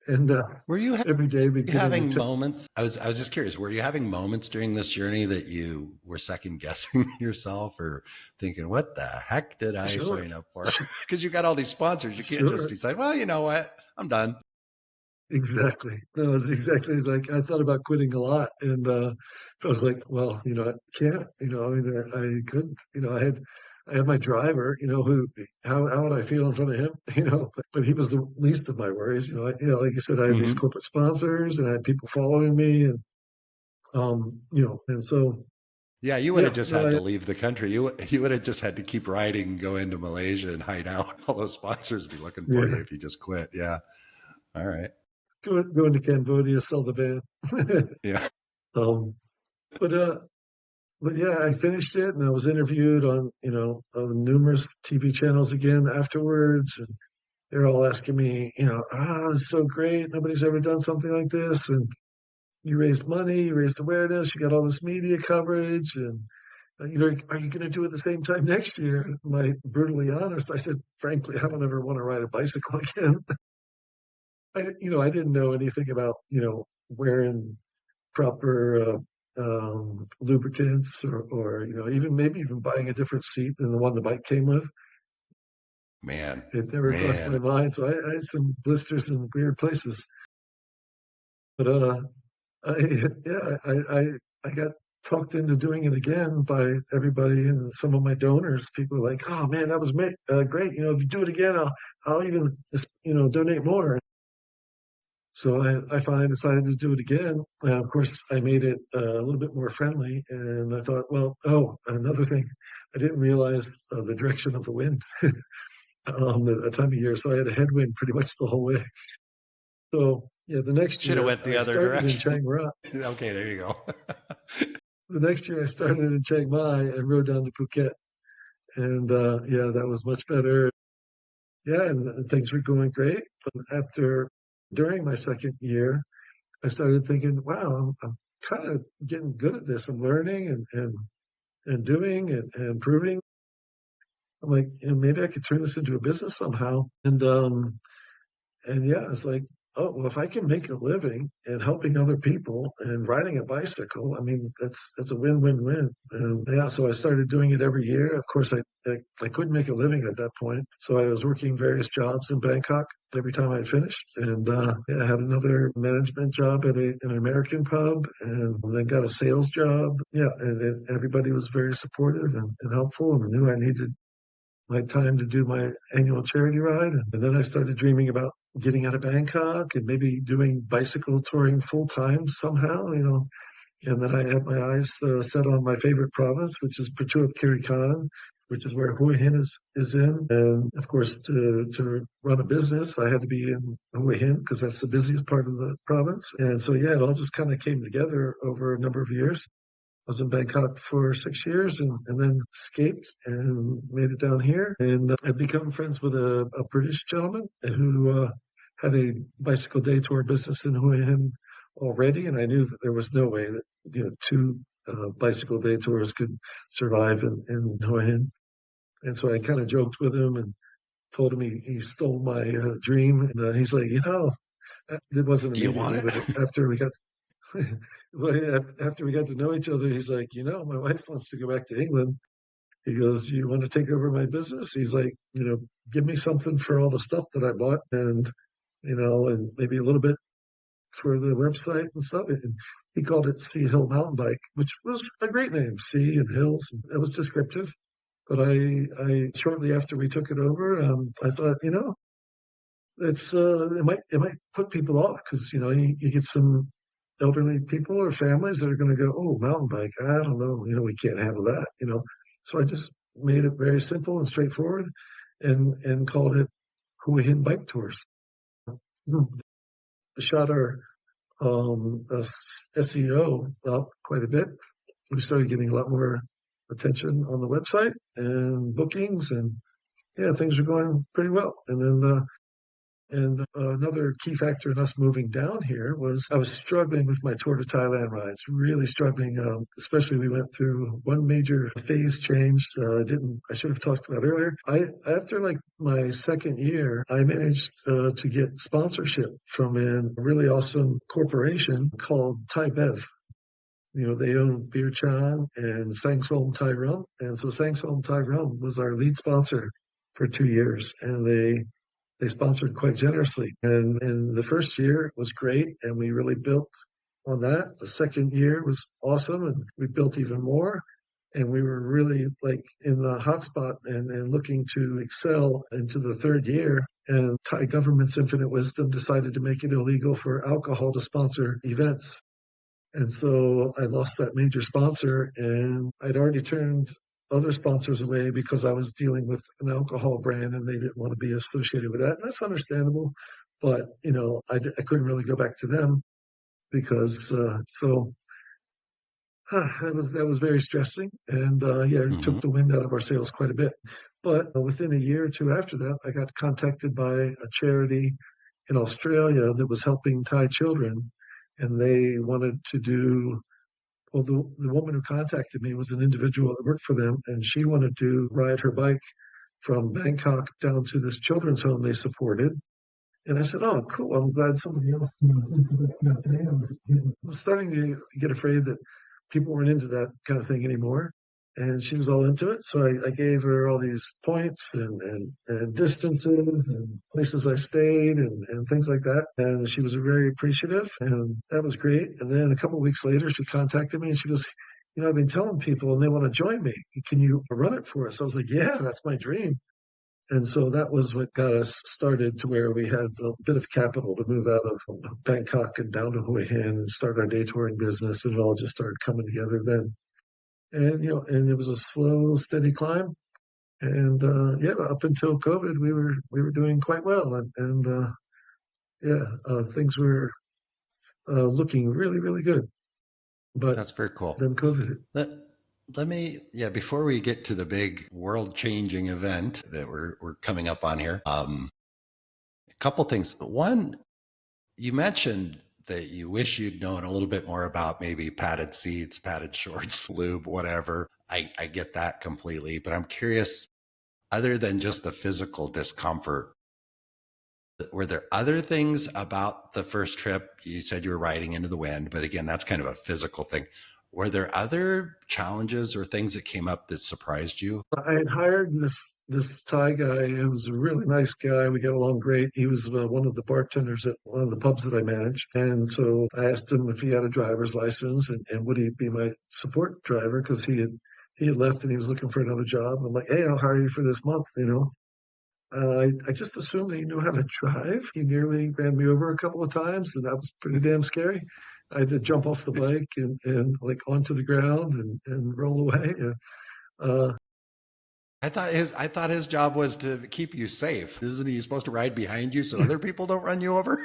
And Were you every day we'd get into having moments? I was just curious. Were you having moments during this journey that you were second guessing yourself or thinking, "What the heck did I sure, sign up for?" Because you got all these sponsors, you can't just sure. decide, "Well, you know what, I'm done." Exactly. No, it's exactly like I thought about quitting a lot, and I was like, well, I can't. I mean, I couldn't. I had my driver. Who? How would I feel in front of him? But he was the least of my worries. Like you said, I had these Hmm. corporate sponsors, and I had people following me, and so Yeah, you would yeah, have just no, had I to leave the country. You would have just had to keep riding and go into Malaysia and hide out. All those sponsors be looking for you yeah, if you just quit. Yeah. All right. going to Cambodia, sell the van. Yeah. um, but yeah, I finished it and I was interviewed on numerous TV channels again afterwards. And they're all asking me, it's so great. Nobody's ever done something like this. And you raised money, you raised awareness, you got all this media coverage. And, are you going to do it at the same time next year? My brutally honest, I said, frankly, I don't ever want to ride a bicycle again. I didn't know anything about, wearing proper lubricants or even maybe even buying a different seat than the one the bike came with. Man, It never crossed my man. mind. So I had some blisters in weird places. But I, yeah, I got talked into doing it again by everybody and some of my donors. People were like, "Oh man, that was great. If you do it again, I'll even donate more." So I finally decided to do it again. And of course, I made it a little bit more friendly. And I thought, well, oh, another thing, I didn't realize the direction of the wind at a time of year. So I had a headwind pretty much the whole way. So yeah, the next Should have year went the I other started in direction. Chiang Rai. Okay, there you go. The next year I started in Chiang Mai and rode down to Phuket. And yeah, that was much better. Yeah, and things were going great. But during my second year, I started thinking, wow, I'm kind of getting good at this. I'm learning and doing and improving. I'm like, maybe I could turn this into a business somehow. And yeah, it's like, oh, well, if I can make a living and helping other people and riding a bicycle, I mean, that's a win-win-win. And yeah, so I started doing it every year. Of course, I couldn't make a living at that point, so I was working various jobs in Bangkok every time I finished. And yeah, I had another management job at an American pub, and then got a sales job. Yeah, and everybody was very supportive and helpful, and knew I needed my time to do my annual charity ride. And then I started dreaming about getting out of Bangkok and maybe doing bicycle touring full time somehow. And then I had my eyes set on my favorite province, which is Prachuap Khiri Khan, which is where Hua Hin is in. And of course, to run a business, I had to be in Hua Hin because that's the busiest part of the province. And so, yeah, it all just kind of came together over a number of years. I was in Bangkok for 6 years and then escaped and made it down here. And I've become friends with a British gentleman who had a bicycle day tour business in Hua Hin already. And I knew that there was no way that, two bicycle day tours could survive in Hua Hin. And so I kind of joked with him and told him he stole my dream. And he's like, it wasn't Do you want immediately, it? but after we got well, after we got to know each other, he's like, my wife wants to go back to England. He goes, you want to take over my business? He's like, give me something for all the stuff that I bought and maybe a little bit for the website and stuff. And he called it Sea Hill Mountain Bike, which was a great name, Sea and Hills. It was descriptive. But I shortly after we took it over, I thought, it might put people off because you get some elderly people or families that are going to go, oh, mountain bike, I don't know, we can't handle that. So I just made it very simple and straightforward, and called it Hua Hin Bike Tours. Shot our SEO up quite a bit. We started getting a lot more attention on the website and bookings, and yeah, things are going pretty well. And another key factor in us moving down here was I was struggling with my Tour to Thailand rides, really struggling. Especially we went through one major phase change. I should have talked about earlier. After like my second year, I managed to get sponsorship from a really awesome corporation called Thai Bev. They own Beer Chan and Sang Som Thai Rum. And so Sang Som Thai Rum was our lead sponsor for 2 years. And they sponsored quite generously. And the first year was great, and we really built on that. The second year was awesome, and we built even more. And we were really like in the hot spot and looking to excel into the third year. And Thai government's infinite wisdom decided to make it illegal for alcohol to sponsor events. And so I lost that major sponsor, and I'd already turned other sponsors away because I was dealing with an alcohol brand and they didn't want to be associated with that. And that's understandable. But, I couldn't really go back to them because, that was very stressing. And, yeah, it took Hmm. the wind out of our sails quite a bit. But within a year or two after that, I got contacted by a charity in Australia that was helping Thai children. And they wanted to do well, the woman who contacted me was an individual that worked for them, and she wanted to ride her bike from Bangkok down to this children's home they supported. And I said, "Oh, cool! I'm glad somebody else was into that kind of thing." I was starting to get afraid that people weren't into that kind of thing anymore, and she was all into it. So I gave her all these points and distances and places I stayed and things like that. And she was very appreciative, and that was great. And then a couple of weeks later, she contacted me and she goes, I've been telling people and they want to join me. Can you run it for us? I was like, yeah, that's my dream. And so that was what got us started to where we had a bit of capital to move out of Bangkok and down to Hua Hin and start our day touring business. And it all just started coming together then. And it was a slow, steady climb. And yeah, up until COVID, we were doing quite well. And yeah, things were looking really, really good. But That's very cool. then COVID hit. Let, let me, yeah, before we get to the big world changing event that we're coming up on here, a couple things. One, you mentioned that you wish you'd known a little bit more about maybe padded seats, padded shorts, lube, whatever. I get that completely, but I'm curious, other than just the physical discomfort, were there other things about the first trip? You said you were riding into the wind, but again, that's kind of a physical thing. Were there other challenges or things that came up that surprised you? I had hired this Thai guy. He was a really nice guy. We got along great. He was one of the bartenders at one of the pubs that I managed. And so I asked him if he had a driver's license and would he be my support driver because he had left and he was looking for another job. I'm like, hey, I'll hire you for this month, you know. I just assumed that he knew how to drive. He nearly ran me over a couple of times, and that was pretty damn scary. I had to jump off the bike and like onto the ground and roll away. Uh, I thought his job was to keep you safe. Isn't he supposed to ride behind you so other people don't run you over?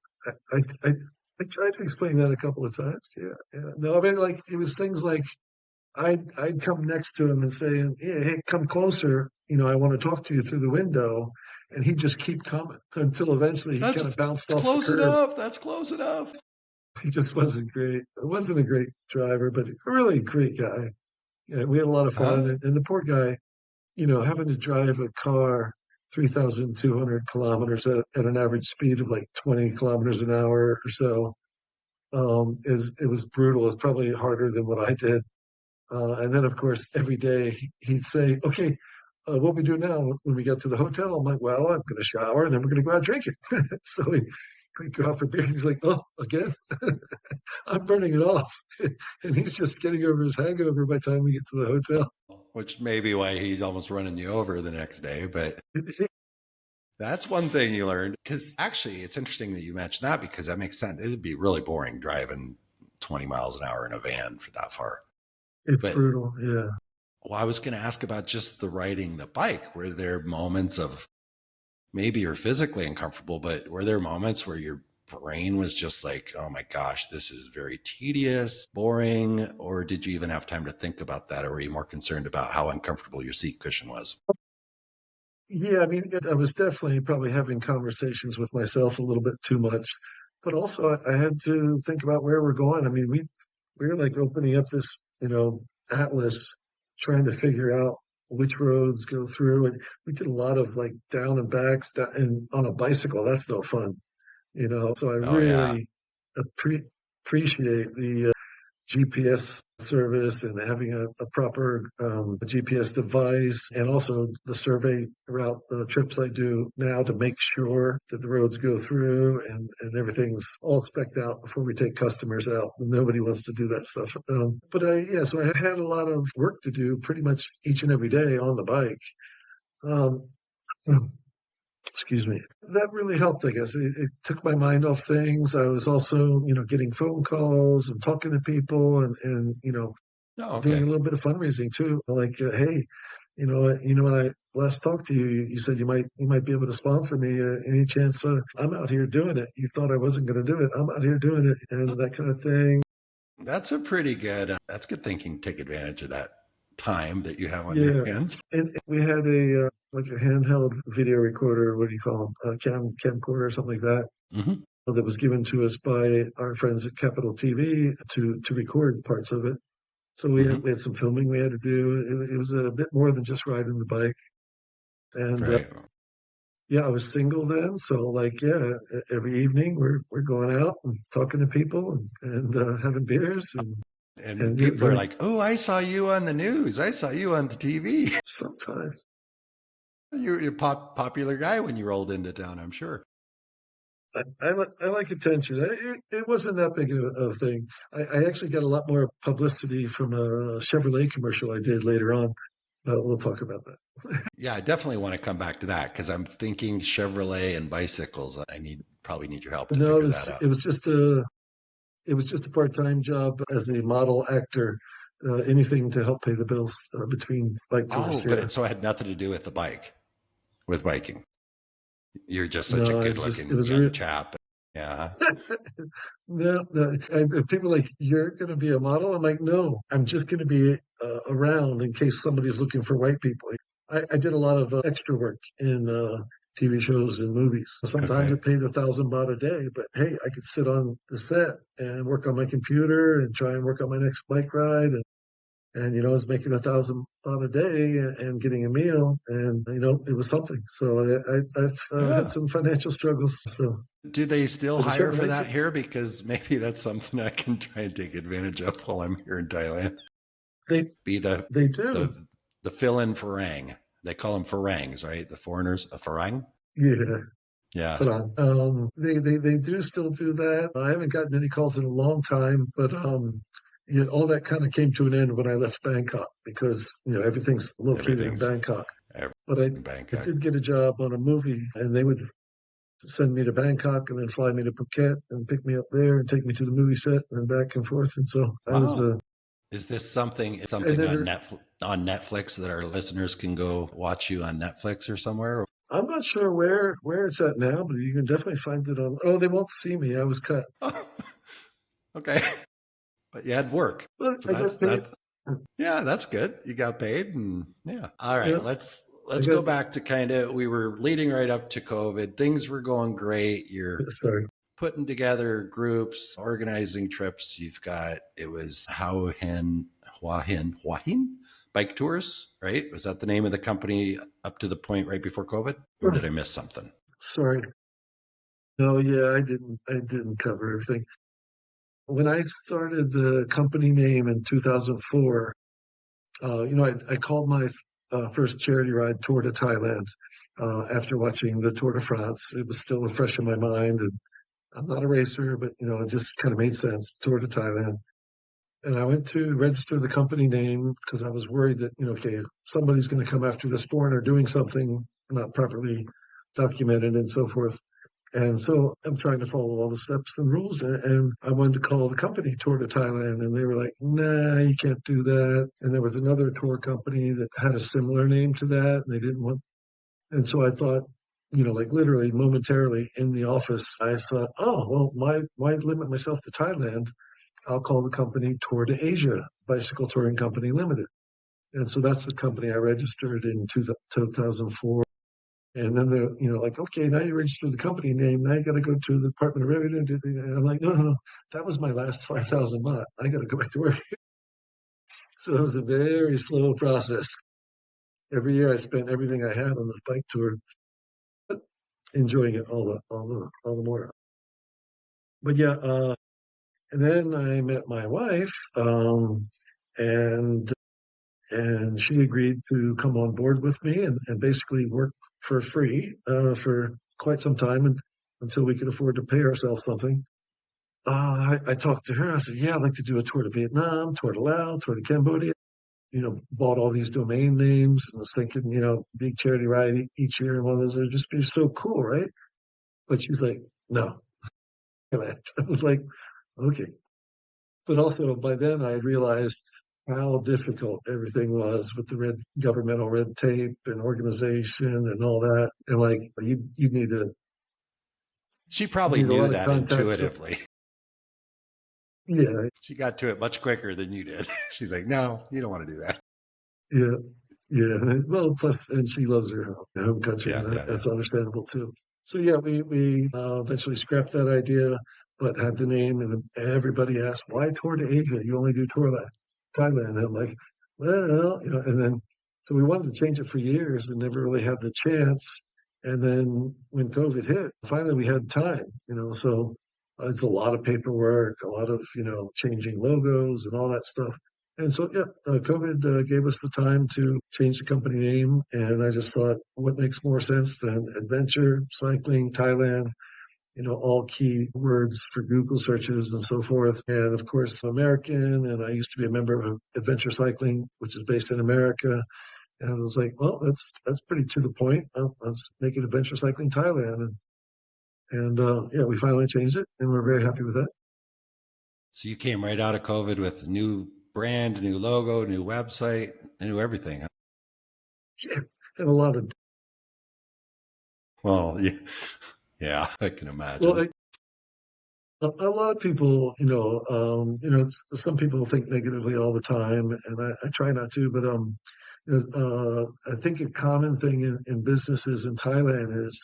I, I I tried to explain that a couple of times. Yeah, yeah. No, I mean, like it was things like I'd come next to him and say, "Yeah, hey, come closer. You know, I want to talk to you through the window." And he'd just keep coming until eventually he That's kind of bounced off the close curb. enough. That's close enough. He just wasn't great. It wasn't a great driver, but a really great guy. Yeah, we had a lot of fun. Huh? And the poor guy, you know, having to drive a car 3,200 kilometers at an average speed of like 20 kilometers an hour or so, it was brutal. It's probably harder than what I did. And then, of course, every day he'd say, "Okay, what we do now when we get to the hotel?" I'm like, "Well, I'm going to shower, and then we're going to go out drinking." So we go out for beer. He's like, "Oh, again?" I'm burning it off, and he's just getting over his hangover by the time we get to the hotel. Which may be why he's almost running you over the next day. But that's one thing you learned. Because actually, it's interesting that you mentioned that because that makes sense. It'd be really boring driving 20 miles an hour in a van for that far. It's But brutal. Yeah. well, I was going to ask about just the riding the bike. Were there moments of maybe you're physically uncomfortable, but were there moments where your brain was just like, oh my gosh, this is very tedious, boring? Or did you even have time to think about that? Or were you more concerned about how uncomfortable your seat cushion was? Yeah, I mean, I was definitely probably having conversations with myself a little bit too much, but also I had to think about where we're going. I mean, we were like opening up this, you know, atlas, trying to figure out which roads go through, and we did a lot of like down and backs, and on a bicycle. That's no fun, you know. So I Oh, yeah. really appreciate the GPS service and having a proper GPS device, and also the survey route the trips I do now to make sure that the roads go through and everything's all specked out before we take customers out. Nobody wants to do that stuff. Yeah, so I had a lot of work to do pretty much each and every day on the bike. Um, excuse me. That really helped, I guess. It took my mind off things. I was also, you know, getting phone calls and talking to people and you know, Oh, doing okay. a little bit of fundraising too. Like, hey, when I last talked to you, you said you might be able to sponsor me. Any chance? I'm out here doing it. You thought I wasn't going to do it. I'm out here doing it, and that kind of thing. That's a pretty good, that's good thinking. Take advantage of that time that you have on your Yeah, hands. and we had a like a handheld video recorder. What do you call them? Camcorder or something like that. Hmm. That was given to us by our friends at Capital TV to record parts of it. So Hmm. we had some filming we had to do. It was a bit more than just riding the bike. And Right. yeah, I was single then, so like yeah, every evening we're going out and talking to people and having beers And and you people are know, like, oh, I saw you on the news. I saw you on the TV. sometimes You're a popular guy when you rolled into town, I'm sure. I like attention. It wasn't that big of a thing. I actually got a lot more publicity from a Chevrolet commercial I did later on. We'll talk about that. Yeah, I definitely want to come back to that because I'm thinking Chevrolet and bicycles. Probably need your help But to no, figure that out. it was just a part-time job as a model actor, anything to help pay the bills between bike tours. Oh, but Yeah, so it had nothing to do with the bike, with biking. You're just such a no, good it looking was young chap. Yeah. No, people are like, you're going to be a model? I'm like, no, I'm just going to be around in case somebody's looking for white people. I did a lot of extra work in TV shows and movies. Sometimes Okay. it paid 1,000 baht a day, but hey, I could sit on the set and work on my computer and try and work on my next bike ride. And I was making 1,000 baht a day and getting a meal, and it was something. So I've had Yeah. some financial struggles. So Do they still at a hire certain for age, that here? Because maybe that's something I can try and take advantage of while I'm here in Thailand. they Be the they do. the the fill-in farang. They call them farangs, right? The foreigners, a farang. Yeah. Yeah, But they do still do that. I haven't gotten any calls in a long time, but all that kind of came to an end when I left Bangkok because everything's located in everything's Bangkok. in But I Bangkok. did get a job on a movie, and they would send me to Bangkok and then fly me to Phuket and pick me up there and take me to the movie set and back and forth. And so I was Wow. Is this something I on never. Netflix that our listeners can go watch you on Netflix or somewhere? I'm not sure where it's at now, but you can definitely find it on. Oh, they won't see me. I was cut, Oh, okay. But you had work. but So I got paid. yeah, that's good. You got paid and yeah. All right, Yeah, I let's got. go back to kind of we were leading right up to COVID. Things were going great. You're Sorry. putting together groups, organizing trips. You've got it was Hua Hin Bike Tours, right? Was that the name of the company up to the point right before COVID? Or did I miss something? Sorry. No, yeah, I didn't cover everything. When I started the company name in 2004, I called my first charity ride Tour de Thailand after watching the Tour de France. It was still fresh in my mind, and I'm not a racer, but it just kind of made sense. Tour de Thailand, and I went to register the company name because I was worried that okay, somebody's going to come after this foreigner doing something not properly documented and so forth. And so I'm trying to follow all the steps and rules. And I wanted to call the company Tour to Thailand. And they were like, nah, you can't do that. And there was another tour company that had a similar name to that. And they didn't want. And so I thought, like literally momentarily in the office, I thought, oh, well, why limit myself to Thailand? I'll call the company Tour to Asia Bicycle Touring Company Limited. And so that's the company I registered in 2004. And then they're, like, okay, now you registered the company name. Now you got to go to the Department of Revenue. And I'm like, no, no, no. That was my last 5,000 baht. I got to go back to work. So it was a very slow process. Every year I spent everything I had on this bike tour, but enjoying it all the more. But yeah, and then I met my wife, and and she agreed to come on board with me and basically work for free for quite some time until we could afford to pay ourselves something. I talked to her. I said, "Yeah, I'd like to do a tour to Vietnam, tour to Laos, tour to Cambodia." Bought all these domain names and was thinking, big charity ride each year and one of those would just be so cool, right? But she's like, "No." I was like, "Okay." But also by then I had realized how difficult everything was with the governmental red tape and organization and all that. And like you She probably need a knew lot of that contacts. intuitively. Yeah, She got to it much quicker than you did. She's like, no, you don't want to do that. yeah, yeah. Well, plus, and she loves her home country, Yeah, and yeah, yeah. that's understandable too. So yeah, we eventually scrapped that idea, but had the name, and everybody asked, "Why tour to Asia? You only do tour to Thailand." And I'm like, well, and then so we wanted to change it for years and never really had the chance. And then when COVID hit, finally we had time, so it's a lot of paperwork, a lot of changing logos and all that stuff. And so, yeah, COVID gave us the time to change the company name. And I just thought, what makes more sense than adventure, cycling, Thailand, all key words for Google searches and so forth. And of course, American. And I used to be a member of Adventure Cycling, which is based in America. And I was like, well, that's pretty to the point. Let's make it Adventure Cycling Thailand. And yeah, we finally changed it, and we're very happy with that. So you came right out of COVID with new brand, new logo, new website, new everything. Huh? Yeah, and a lot of Well, yeah, yeah, I can well, imagine. A lot of people, some people think negatively all the time, and I try not to. But I think a common thing in businesses in Thailand is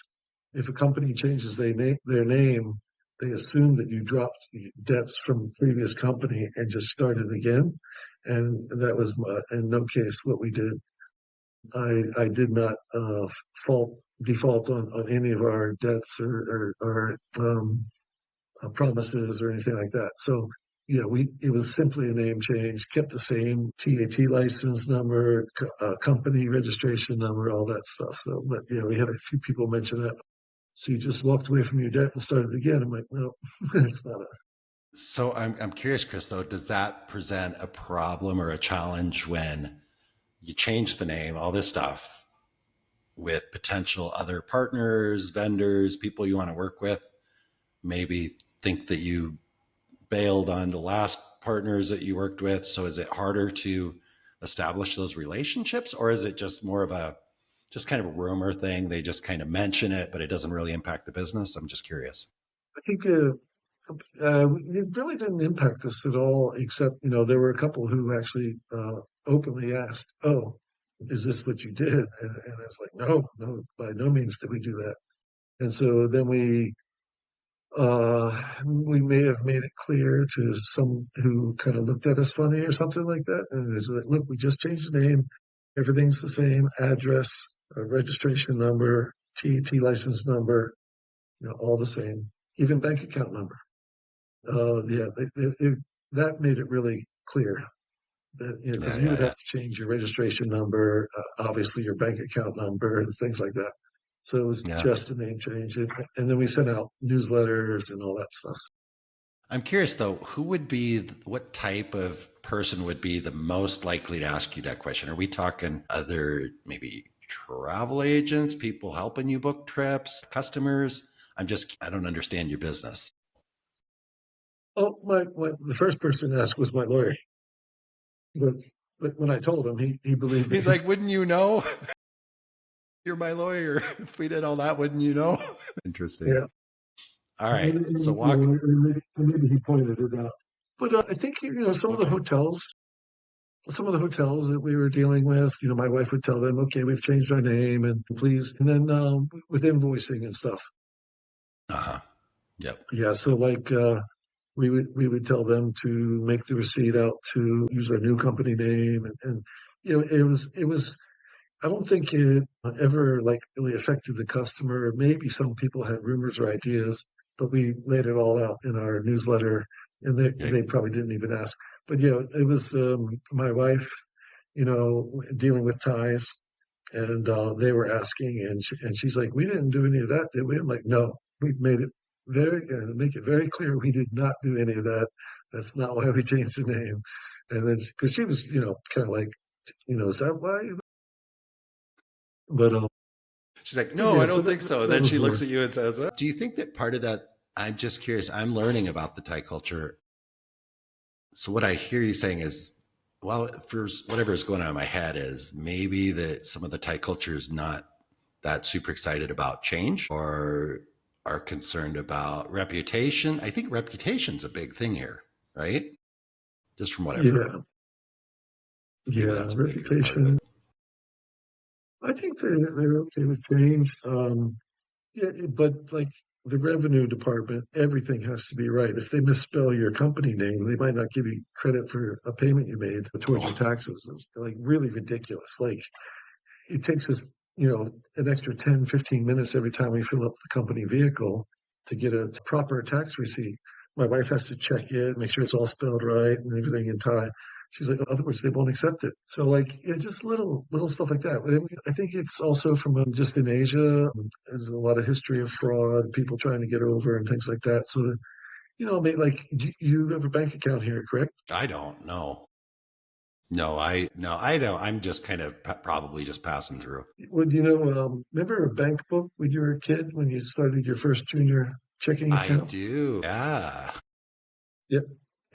if a company changes their name, they assume that you dropped debts from previous company and just started again, and that was in no case what we did. I did not default on any of our debts or promises or anything like that. So yeah, we it was simply a name change, kept the same TAT license number, company registration number, all that stuff. So, but yeah, we had a few people mention that. So you just walked away from your debt and started again. I'm like, no, it's not us. So I'm curious, Chris, though, does that present a problem or a challenge when you change the name, all this stuff with potential other partners, vendors, people you want to work with, maybe think that you bailed on the last partners that you worked with? So is it harder to establish those relationships, or is it just more of a just kind of a rumor thing? They just kind of mention it, but it doesn't really impact the business. I'm just curious. I think it really didn't impact us at all, except, there were a couple who actually openly asked, "Oh, is this what you did?" And I was like, "No, no, by no means did we do that." And so then we may have made it clear to some who kind of looked at us funny or something like that. And it's like, look, we just changed the name. Everything's the same address, registration number, TET license number, all the same, even bank account number. Yeah, that made it really clear that, Yeah, because you yeah, would yeah. have to change your registration number, obviously your bank account number and things like that. So it was Yeah. just a name change. And then we sent out newsletters and all that stuff. I'm curious though, who would be, what type of person would be the most likely to ask you that question? Are we talking other maybe travel agents, people helping you book trips, customers? I don't understand your business. Oh, the first person asked was my lawyer, but when I told him, he believed me. He's like, wouldn't you know? You're my lawyer. If we did all that, wouldn't you know? Interesting. Yeah, All right. So walk. maybe he pointed it out. But I think Okay. some of the hotels that we were dealing with, my wife would tell them, okay, we've changed our name and please, and then with invoicing and stuff. Uh huh. Yep. Yeah, so like we would tell them to make the receipt out to use our new company name, and it was. I don't think it ever like really affected the customer. Maybe some people had rumors or ideas, but we laid it all out in our newsletter, and Okay. they probably didn't even ask. But yeah, it was my wife, dealing with ties, and they were asking, and she's like, "We didn't do any of that, did we?" I'm like, "No, we made it make it very clear we did not do any of that. That's not why we changed the name." And then because she was, kind of like, is that why? But She's like, but no, yeah, I so don't think so. And that then was she more. looks at you and says, do you think that part of that? I'm just curious. I'm learning about the Thai culture. So what I hear you saying is, well, for whatever is going on in my head is maybe that some of the Thai culture is not that super excited about change or are concerned about reputation. I think reputation's a big thing here, right? Just from what I've heard. Yeah, Maybe yeah, that's a bigger part of it. reputation. I think they're okay with change. Yeah, but like the revenue department, everything has to be right. If they misspell your company name, they might not give you credit for a payment you made towards your Oh, taxes. It's like really ridiculous. Like it takes us, an extra 10, 15 minutes every time we fill up the company vehicle to get a proper tax receipt. My wife has to check it, make sure it's all spelled right and everything in time. She's like, otherwise they won't accept it. So like, just little stuff like that. I think it's also from just in Asia. There's a lot of history of fraud, people trying to get over and things like that. So, maybe like you have a bank account here, correct? I don't know. No, I don't. I'm just kind of probably just passing through. Well, remember a bank book when you were a kid, when you started your first junior checking I account? do. Yeah. Yep.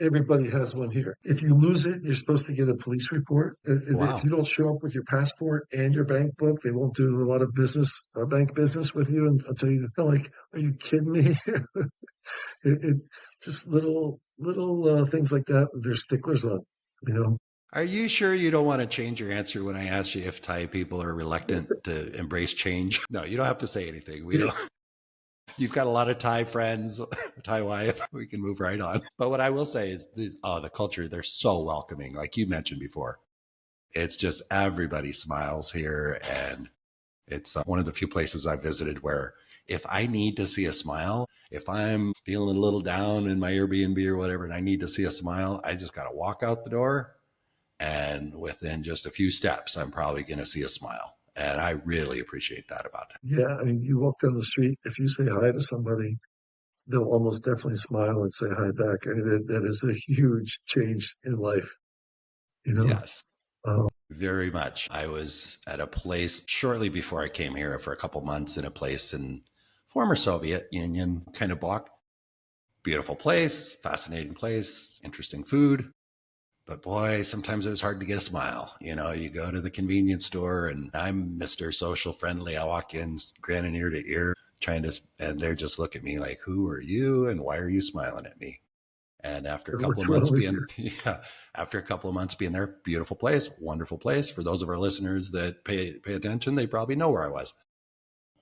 Everybody has one here. If you lose it, you're supposed to get a police report. If you Wow. don't show up with your passport and your bank book, they won't do a lot of business, bank business with you until you're like, are you kidding me? it just little things like that. They're sticklers on, you know. Are you sure you don't want to change your answer when I ask you if Thai people are reluctant to embrace change? No, you don't have to say anything. We don't. You've got a lot of Thai friends, Thai wife. We can move right on. But what I will say is, the culture, they're so welcoming. Like you mentioned before, it's just everybody smiles here. And it's one of the few places I've visited where if I need to see a smile, if I'm feeling a little down in my Airbnb or whatever, and I need to see a smile, I just got to walk out the door. And within just a few steps, I'm probably going to see a smile. And I really appreciate that about it. Yeah, I mean, you walk down the street, if you say hi to somebody, they'll almost definitely smile and say hi back. I mean, that is a huge change in life, you know. Yes. Um, Very much. I was at a place shortly before I came here for a couple months in a place in former Soviet Union kind of block. Beautiful place, fascinating place, interesting food. But boy, sometimes it was hard to get a smile. You know, you go to the convenience store and I'm Mr. Social Friendly. I walk in grinning ear to ear, and they're just look at me like, who are you? And why are you smiling at me? And after a couple what's of wrong months with you? being, yeah, after a couple of months being there, beautiful place, wonderful place. For those of our listeners that pay attention, they probably know where I was.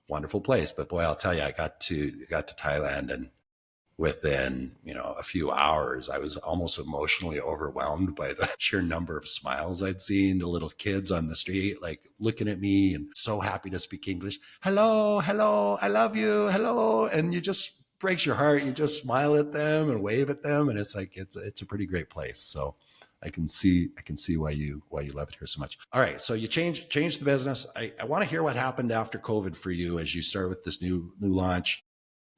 Wonderful place. But boy, I'll tell you, I got to Thailand, and within, a few hours, I was almost emotionally overwhelmed by the sheer number of smiles I'd seen, the little kids on the street, like looking at me and so happy to speak English. Hello, hello, I love you. Hello. And you just breaks your heart. You just smile at them and wave at them. And it's like, it's a pretty great place. So I can see why you love it here so much. All right. So you change the business. I want to hear what happened after COVID for you as you start with this new launch,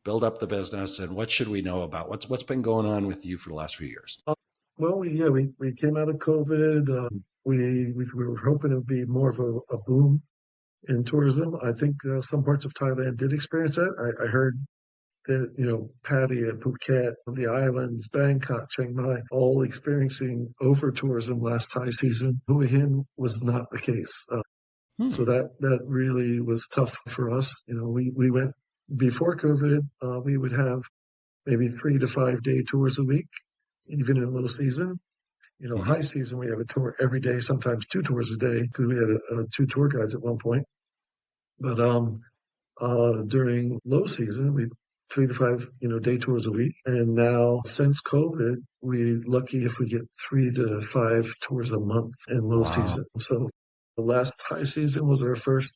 build up the business, and what should we know about what's been going on with you for the last few years? Uh, well, we came out of COVID. We were hoping it would be more of a boom in tourism. I think some parts of Thailand did experience that. I heard that, Pattaya, Phuket, the islands, Bangkok, Chiang Mai, all experiencing over tourism last high season. Hua Hin was not the case. So Hmm. that really was tough for us. We went before COVID. We would have maybe 3 to 5 day tours a week, even in low season. Mm-hmm. High season we have a tour every day, sometimes 2 tours a day because we had 2 tour guides at one point. But during low season, we 3 to 5 day tours a week. And now since COVID, we're lucky if we get 3 to 5 tours a month in low Wow. season. So the last high season was our first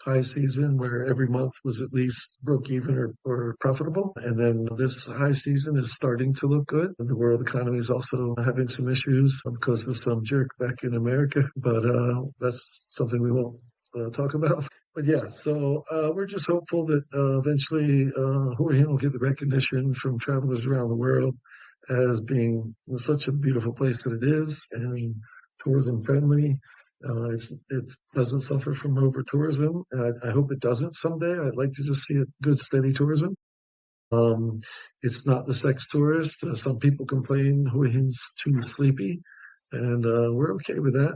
high season where every month was at least broke even or profitable. And then this high season is starting to look good. The world economy is also having some issues because of some jerk back in America, but that's something we won't talk about. But yeah, so we're just hopeful that eventually Hua Hin will get the recognition from travelers around the world as being such a beautiful place that it is and tourism friendly. It doesn't suffer from over tourism. I hope it doesn't someday. I'd like to just see it good, steady tourism. Um, it's not the sex tourist. Some people complain Hua Hin's too sleepy, and we're okay with that.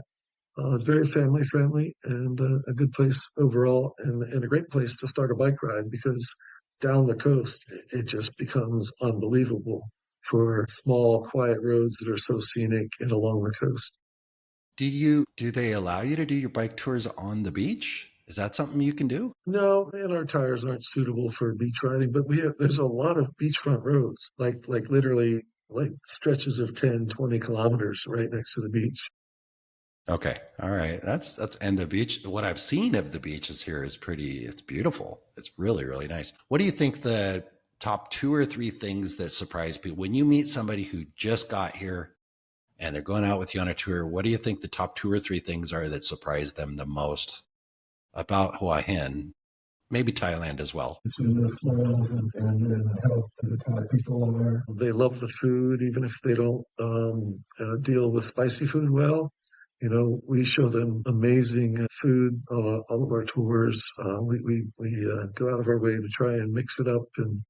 It's very family friendly and a good place overall, and a great place to start a bike ride because down the coast it just becomes unbelievable for small, quiet roads that are so scenic and along the coast. Do they allow you to do your bike tours on the beach? Is that something you can do? No, and our tires aren't suitable for beach riding, but there's a lot of beachfront roads, like literally like stretches of 10, 20 kilometers right next to the beach. Okay. All right. That's and the beach, what I've seen of the beaches here is it's beautiful. It's really, really nice. What do you think the top two or three things that surprise people when you meet somebody who just got here and they're going out with you on a tour? What do you think the top two or three things are that surprise them the most about Hua Hin? Maybe Thailand as well. It's in the smiles and how the Thai people are. They love the food, even if they don't deal with spicy food well. We show them amazing food on all of our tours. We go out of our way to try and mix it up and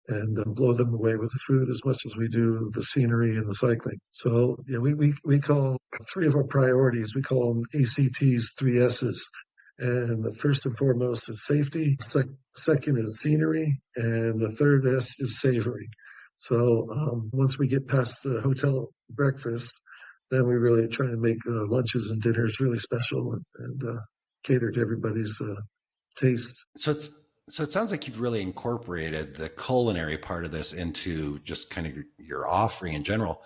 and blow them away with the food as much as we do the scenery and the cycling. So yeah, we call three of our priorities, we call them ACTs, three S's. And the first and foremost is safety. Second is scenery. And the third S is savory. So once we get past the hotel breakfast, then we really try to make lunches and dinners really special and cater to everybody's taste. So it sounds like you've really incorporated the culinary part of this into just kind of your offering in general.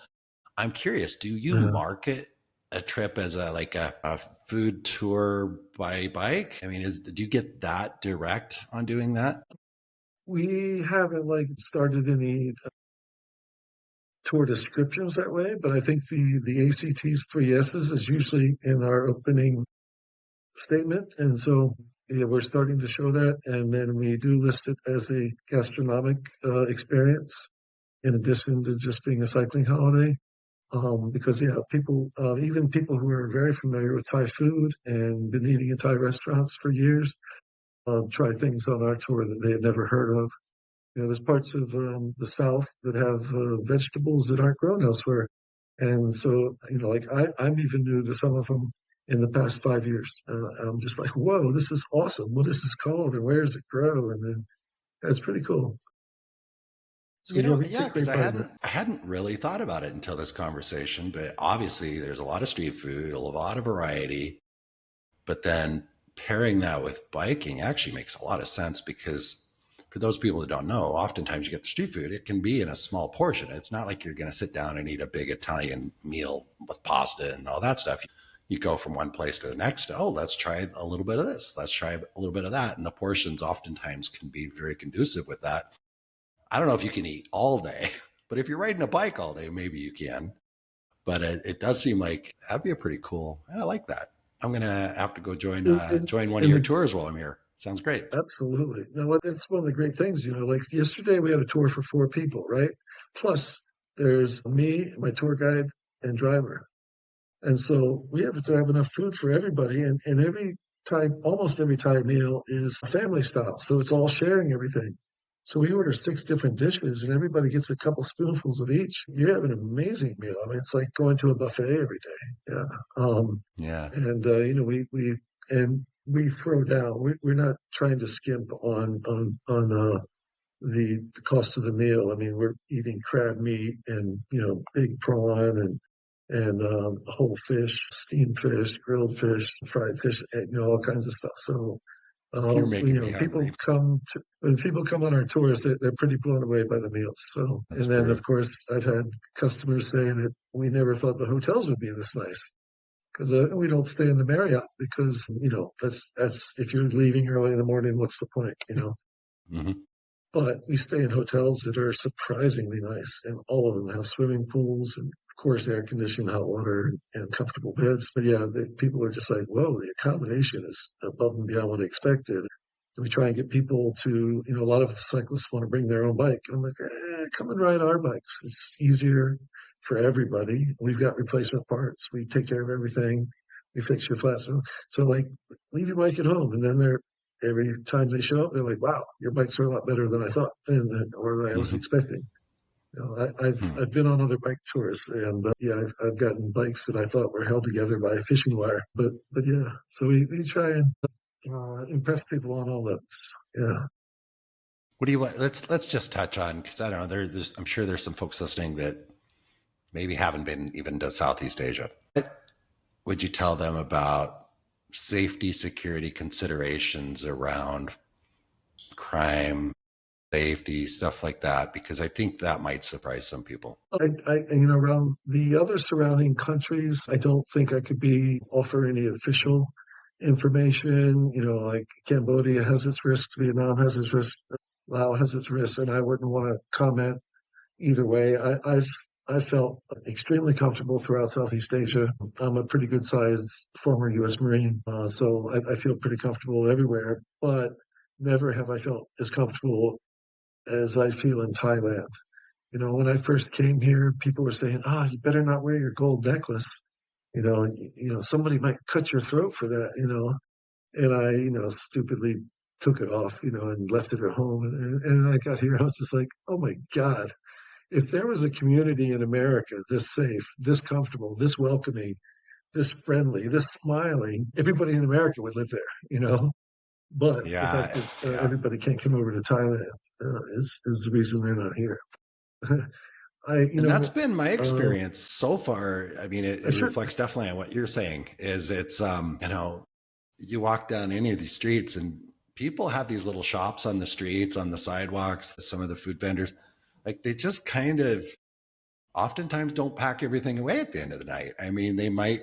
I'm curious, do you Uh, market a trip as a food tour by bike? I mean, do you get that direct on doing that? we haven't like started any tour descriptions that way, but I think the ACT's three S's is usually in our opening statement, and so yeah, we're starting to show that, and then we do list it as a gastronomic experience in addition to just being a cycling holiday. Because yeah, people, even people who are very familiar with Thai food and been eating in Thai restaurants for years, try things on our tour that they had never heard of. You know, there's parts of the South that have vegetables that aren't grown elsewhere. And so, you know, like I'm even new to some of them in the past 5 years. I'm just like, whoa, this is awesome. What is this called? And where does it grow? And then that's pretty cool. So yeah, we Yeah, take because great pride in it. I hadn't really thought about it until this conversation, but obviously there's a lot of street food, a lot of variety, but then pairing that with biking actually makes a lot of sense because for those people that don't know, oftentimes you get the street food, it can be in a small portion. It's not like you're going to sit down and eat a big Italian meal with pasta and all that stuff. You go from one place to the next. Oh, let's try a little bit of this. Let's try a little bit of that. And the portions oftentimes can be very conducive with that. I don't know if you can eat all day, but if you're riding a bike all day, maybe you can. But it does seem like that'd be a pretty cool. I like that. I'm gonna have to go And, join one of and your the tours while I'm here. Sounds great. Absolutely. Now, it's one of the great things, you know, like yesterday we had a tour for four people, right? Plus, there's me, my tour guide, and driver. And so we have to have enough food for everybody. And every time, almost every Thai meal is family style. So it's all sharing everything. So we order six different dishes and everybody gets a couple spoonfuls of each. You have an amazing meal. I mean, it's like going to a buffet every day. Yeah. Yeah, You know, and we throw down. We're not trying to skimp on the cost of the meal. I mean, we're eating crab meat and you know big prawn and whole fish, steamed fish, grilled fish, fried fish, and, you know all kinds of stuff. So you're making you me know, hungry. when people come on our tours, they're pretty blown away by the meals. So, That's and then very of course, I've had customers say that we never thought the hotels would be this nice because we don't stay in the Marriott because you know that's if you're leaving early in the morning, what's the point? You know, mm-hmm. but we stay in hotels that are surprisingly nice, and all of them have swimming pools and, of course, air conditioned hot water and comfortable beds. But yeah, people are just like, whoa, the accommodation is above and beyond what I expected. And we try and get people to, you know, a lot of cyclists want to bring their own bike. And I'm like, come and ride our bikes. It's easier for everybody. We've got replacement parts. We take care of everything. We fix your flat. So like, leave your bike at home. And then every time they show up, they're like, wow, your bikes are a lot better than I thought or than I was Mm-hmm. expecting. You know, Hmm. I've been on other bike tours, and yeah, I've gotten bikes that I thought were held together by a fishing wire. But yeah, so we try and impress people on all levels. Yeah. What do you want? Let's just touch on because I don't know. There's I'm sure there's some folks listening that maybe haven't been even to Southeast Asia. What would you tell them about safety, security considerations around crime, safety, stuff like that? Because I think that might surprise some people. You know, around the other surrounding countries, I don't think I could offer any official information. You know, like Cambodia has its risks, Vietnam has its risks, Laos has its risks, and I wouldn't want to comment either way. I felt extremely comfortable throughout Southeast Asia. I'm a pretty good sized former U.S. Marine, so I feel pretty comfortable everywhere. But never have I felt as comfortable as I feel in Thailand. You know, when I first came here, people were saying, "Ah, you better not wear your gold necklace." You know, somebody might cut your throat for that. You know, and I, you know, stupidly took it off, and left it at home. And I got here, I was just like, oh my God, if there was a community in America this safe, this comfortable, this welcoming, this friendly, this smiling, everybody in America would live there. But the fact Yeah, that yeah. everybody can't come over to Thailand is the reason they're not here. I, you And that's know, been my uh, experience so far. I mean, I it should, reflects definitely on what you're saying. You walk down any of these streets and people have these little shops on the streets, on the sidewalks, some of the food vendors, like they just kind of oftentimes don't pack everything away at the end of the night. I mean, they might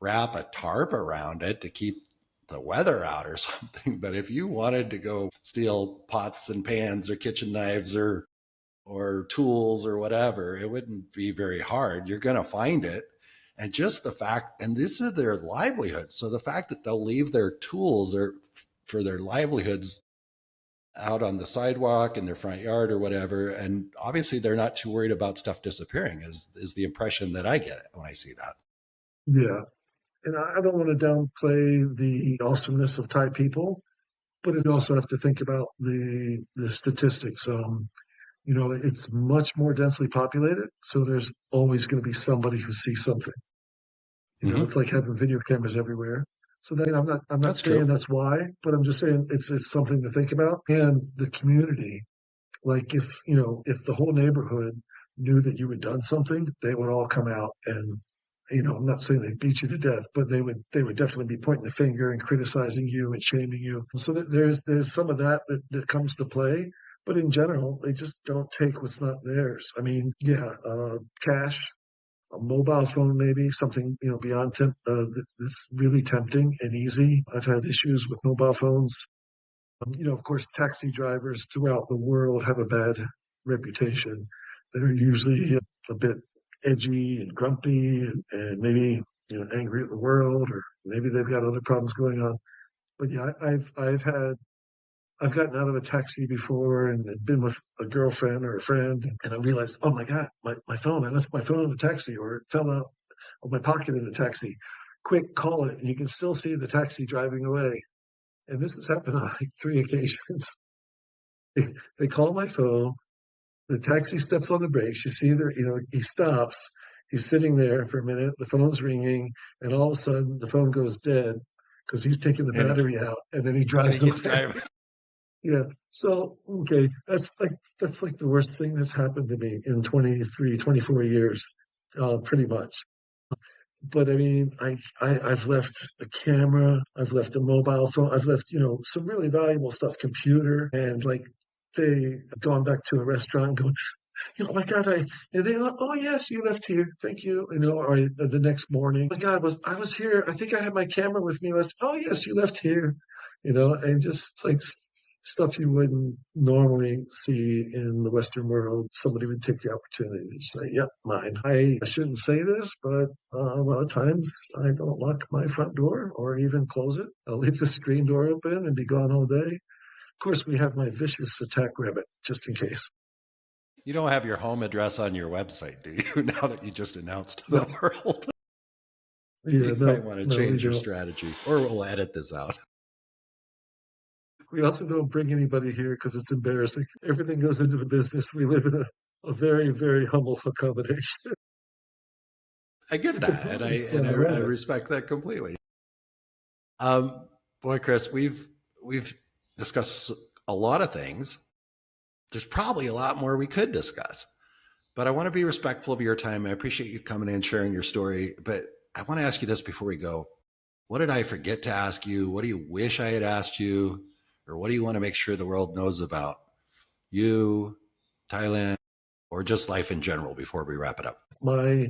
wrap a tarp around it to keep the weather out or something. But if you wanted to go steal pots and pans or kitchen knives or tools or whatever, it wouldn't be very hard. You're going to find it. And just the fact, and this is their livelihood. So the fact that they'll leave their tools for their livelihoods out on the sidewalk in their front yard or whatever, and obviously they're not too worried about stuff disappearing is the impression that I get when I see that. yeah. And I don't want to downplay the awesomeness of Thai people, but you also have to think about the statistics. It's much more densely populated, so there's always going to be somebody who sees something. It's Mm-hmm. like having video cameras everywhere. So then I'm not That's saying true. that's why, but I'm just saying it's something to think about. And the community, like if the whole neighborhood knew that you had done something, they would all come out and I'm not saying they beat you to death, but they would definitely be pointing the finger and criticizing you and shaming you. So that there's some of that comes to play. But in general, they just don't take what's not theirs. I mean, yeah, cash, a mobile phone, maybe something beyond that's really tempting and easy. I've had issues with mobile phones. Of course, taxi drivers throughout the world have a bad reputation. They're usually a bit edgy and grumpy and maybe angry at the world, or maybe they've got other problems going on. But yeah, I've gotten out of a taxi before and been with a girlfriend or a friend, and I realized, oh my God, my phone, I left my phone in the taxi, or it fell out of my pocket in the taxi. Quick, call it. And you can still see the taxi driving away. And this has happened on like three occasions. They call my phone. The taxi steps on the brakes. You see there, he stops. He's sitting there for a minute. The phone's ringing, and all of a sudden the phone goes dead because he's taking the And battery out, and then he and he drives keeps away. driving. Yeah. So, okay, that's like the worst thing that's happened to me in 23, 24 years, pretty much. But I mean, I've left a camera, I've left a mobile phone, I've left, some really valuable stuff, computer, and like they gone back to a restaurant going, oh my God, and they like, oh yes, you left here. Thank you. Or the next morning, oh my God, I was here. I think I had my camera with me last. Oh yes, you left here. And just it's like stuff you wouldn't normally see in the Western world. Somebody would take the opportunity to say, "Yep, mine." I shouldn't say this, but a lot of times I don't lock my front door or even close it. I'll leave the screen door open and be gone all day. Of course, we have my vicious attack rabbit just in case. You don't have your home address on your website, do you? Now that you just announced to the No, world, yeah, you might no, want to no, we change your don't. strategy, or we'll edit this out. We also don't bring anybody here because it's embarrassing. Everything goes into the business. We live in a very, very humble accommodation. I get It's a that, and I promise, and I rabbit. respect that completely. Um, Boy, Chris, we've discussed a lot of things. There's probably a lot more we could discuss, but I want to be respectful of your time. I appreciate you coming in and sharing your story, but I want to ask you this before we go. What did I forget to ask you? What do you wish I had asked you? Or what do you want to make sure the world knows about you, Thailand, or just life in general before we wrap it up? My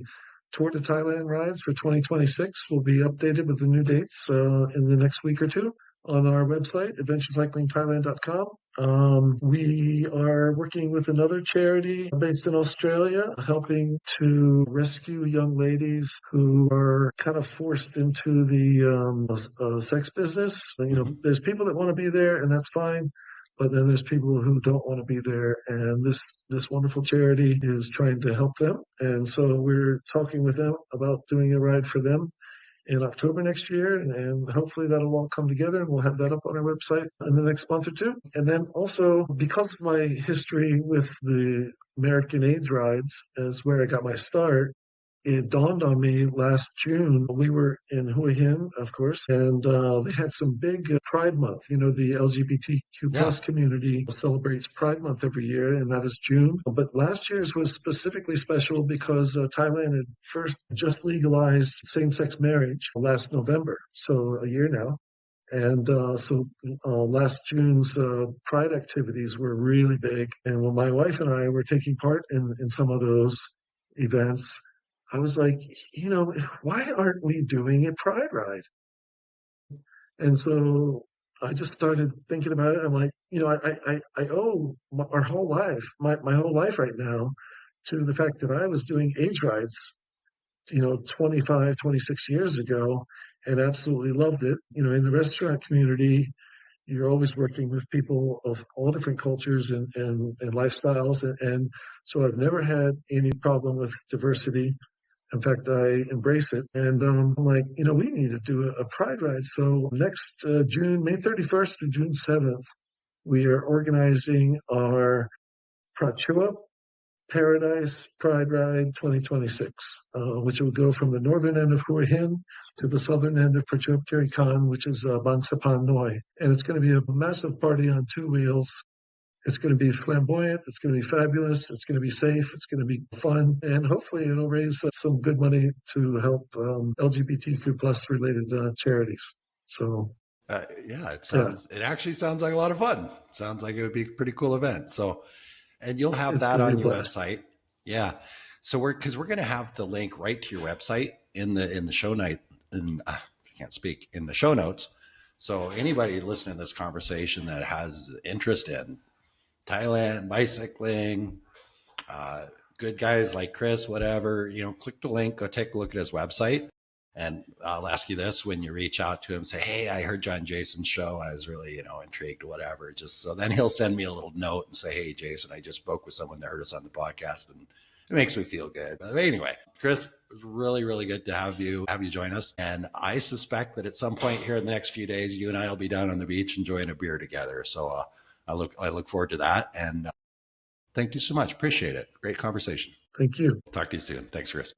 Tour to Thailand rides for 2026 will be updated with the new dates in the next week or two on our website, adventurecyclingthailand.com. We are working with another charity based in Australia, helping to rescue young ladies who are kind of forced into the sex business. Mm-hmm. There's people that want to be there, and that's fine. But then there's people who don't want to be there, and this wonderful charity is trying to help them. And so we're talking with them about doing a ride for them. in October next year, and hopefully that'll all come together, and we'll have that up on our website in the next month or two. And then also, because of my history with the American AIDS rides, as where I got my start, it dawned on me last June. We were in Hua Hin, of course, and they had some big Pride Month. You know, the LGBTQ Yeah. plus community celebrates Pride Month every year, and that is June. But last year's was specifically special because Thailand had first just legalized same-sex marriage last November, so a year now. And last June's Pride activities were really big. And when my wife and I were taking part in some of those events, I was like, why aren't we doing a Pride ride? And so I just started thinking about it. I'm like, I owe our whole life, my whole life right now, to the fact that I was doing age rides, 25, 26 years ago, and absolutely loved it. In the restaurant community, you're always working with people of all different cultures and lifestyles. And so I've never had any problem with diversity. In fact, I embrace it. And I'm like, we need to do a Pride ride. So next June, May 31st to June 7th, we are organizing our Prachuap Paradise Pride Ride 2026, which will go from the northern end of Hua Hin to the southern end of Prachuap Khiri Khan, which is Bang Sapan Noi. And it's going to be a massive party on two wheels. It's going to be flamboyant. It's going to be fabulous. It's going to be safe. It's going to be fun. And hopefully it'll raise some good money to help LGBTQ plus related charities. So, it actually sounds like a lot of fun. Sounds like it would be a pretty cool event. So, and you'll have that on your website. Yeah. So we're going to have the link right to your website in the show note. I can't speak, in the show notes. So anybody listening to this conversation that has interest in Thailand, bicycling, good guys like Chris, whatever, click the link, go take a look at his website. And I'll ask you this when you reach out to him, say, hey, I heard John Jason's show. I was really, intrigued or whatever. Just so then he'll send me a little note and say, hey, Jason, I just spoke with someone that heard us on the podcast, and it makes me feel good. But anyway, Chris, it was really, really good to have you join us. And I suspect that at some point here in the next few days, you and I will be down on the beach enjoying a beer together. So I look forward to that. And thank you so much. Appreciate it. Great conversation. Thank you. Talk to you soon. Thanks, Chris.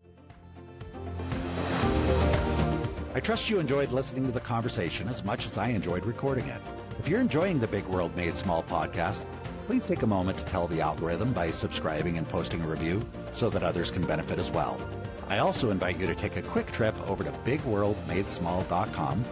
I trust you enjoyed listening to the conversation as much as I enjoyed recording it. If you're enjoying the Big World Made Small podcast, please take a moment to tell the algorithm by subscribing and posting a review so that others can benefit as well. I also invite you to take a quick trip over to bigworldmadesmall.com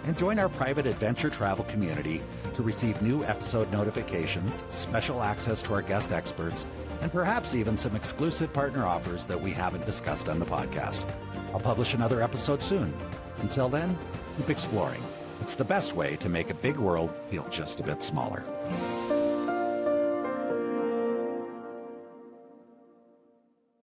and join our private adventure travel community to receive new episode notifications, special access to our guest experts, and perhaps even some exclusive partner offers that we haven't discussed on the podcast. I'll publish another episode soon. Until then, keep exploring. It's the best way to make a big world feel just a bit smaller.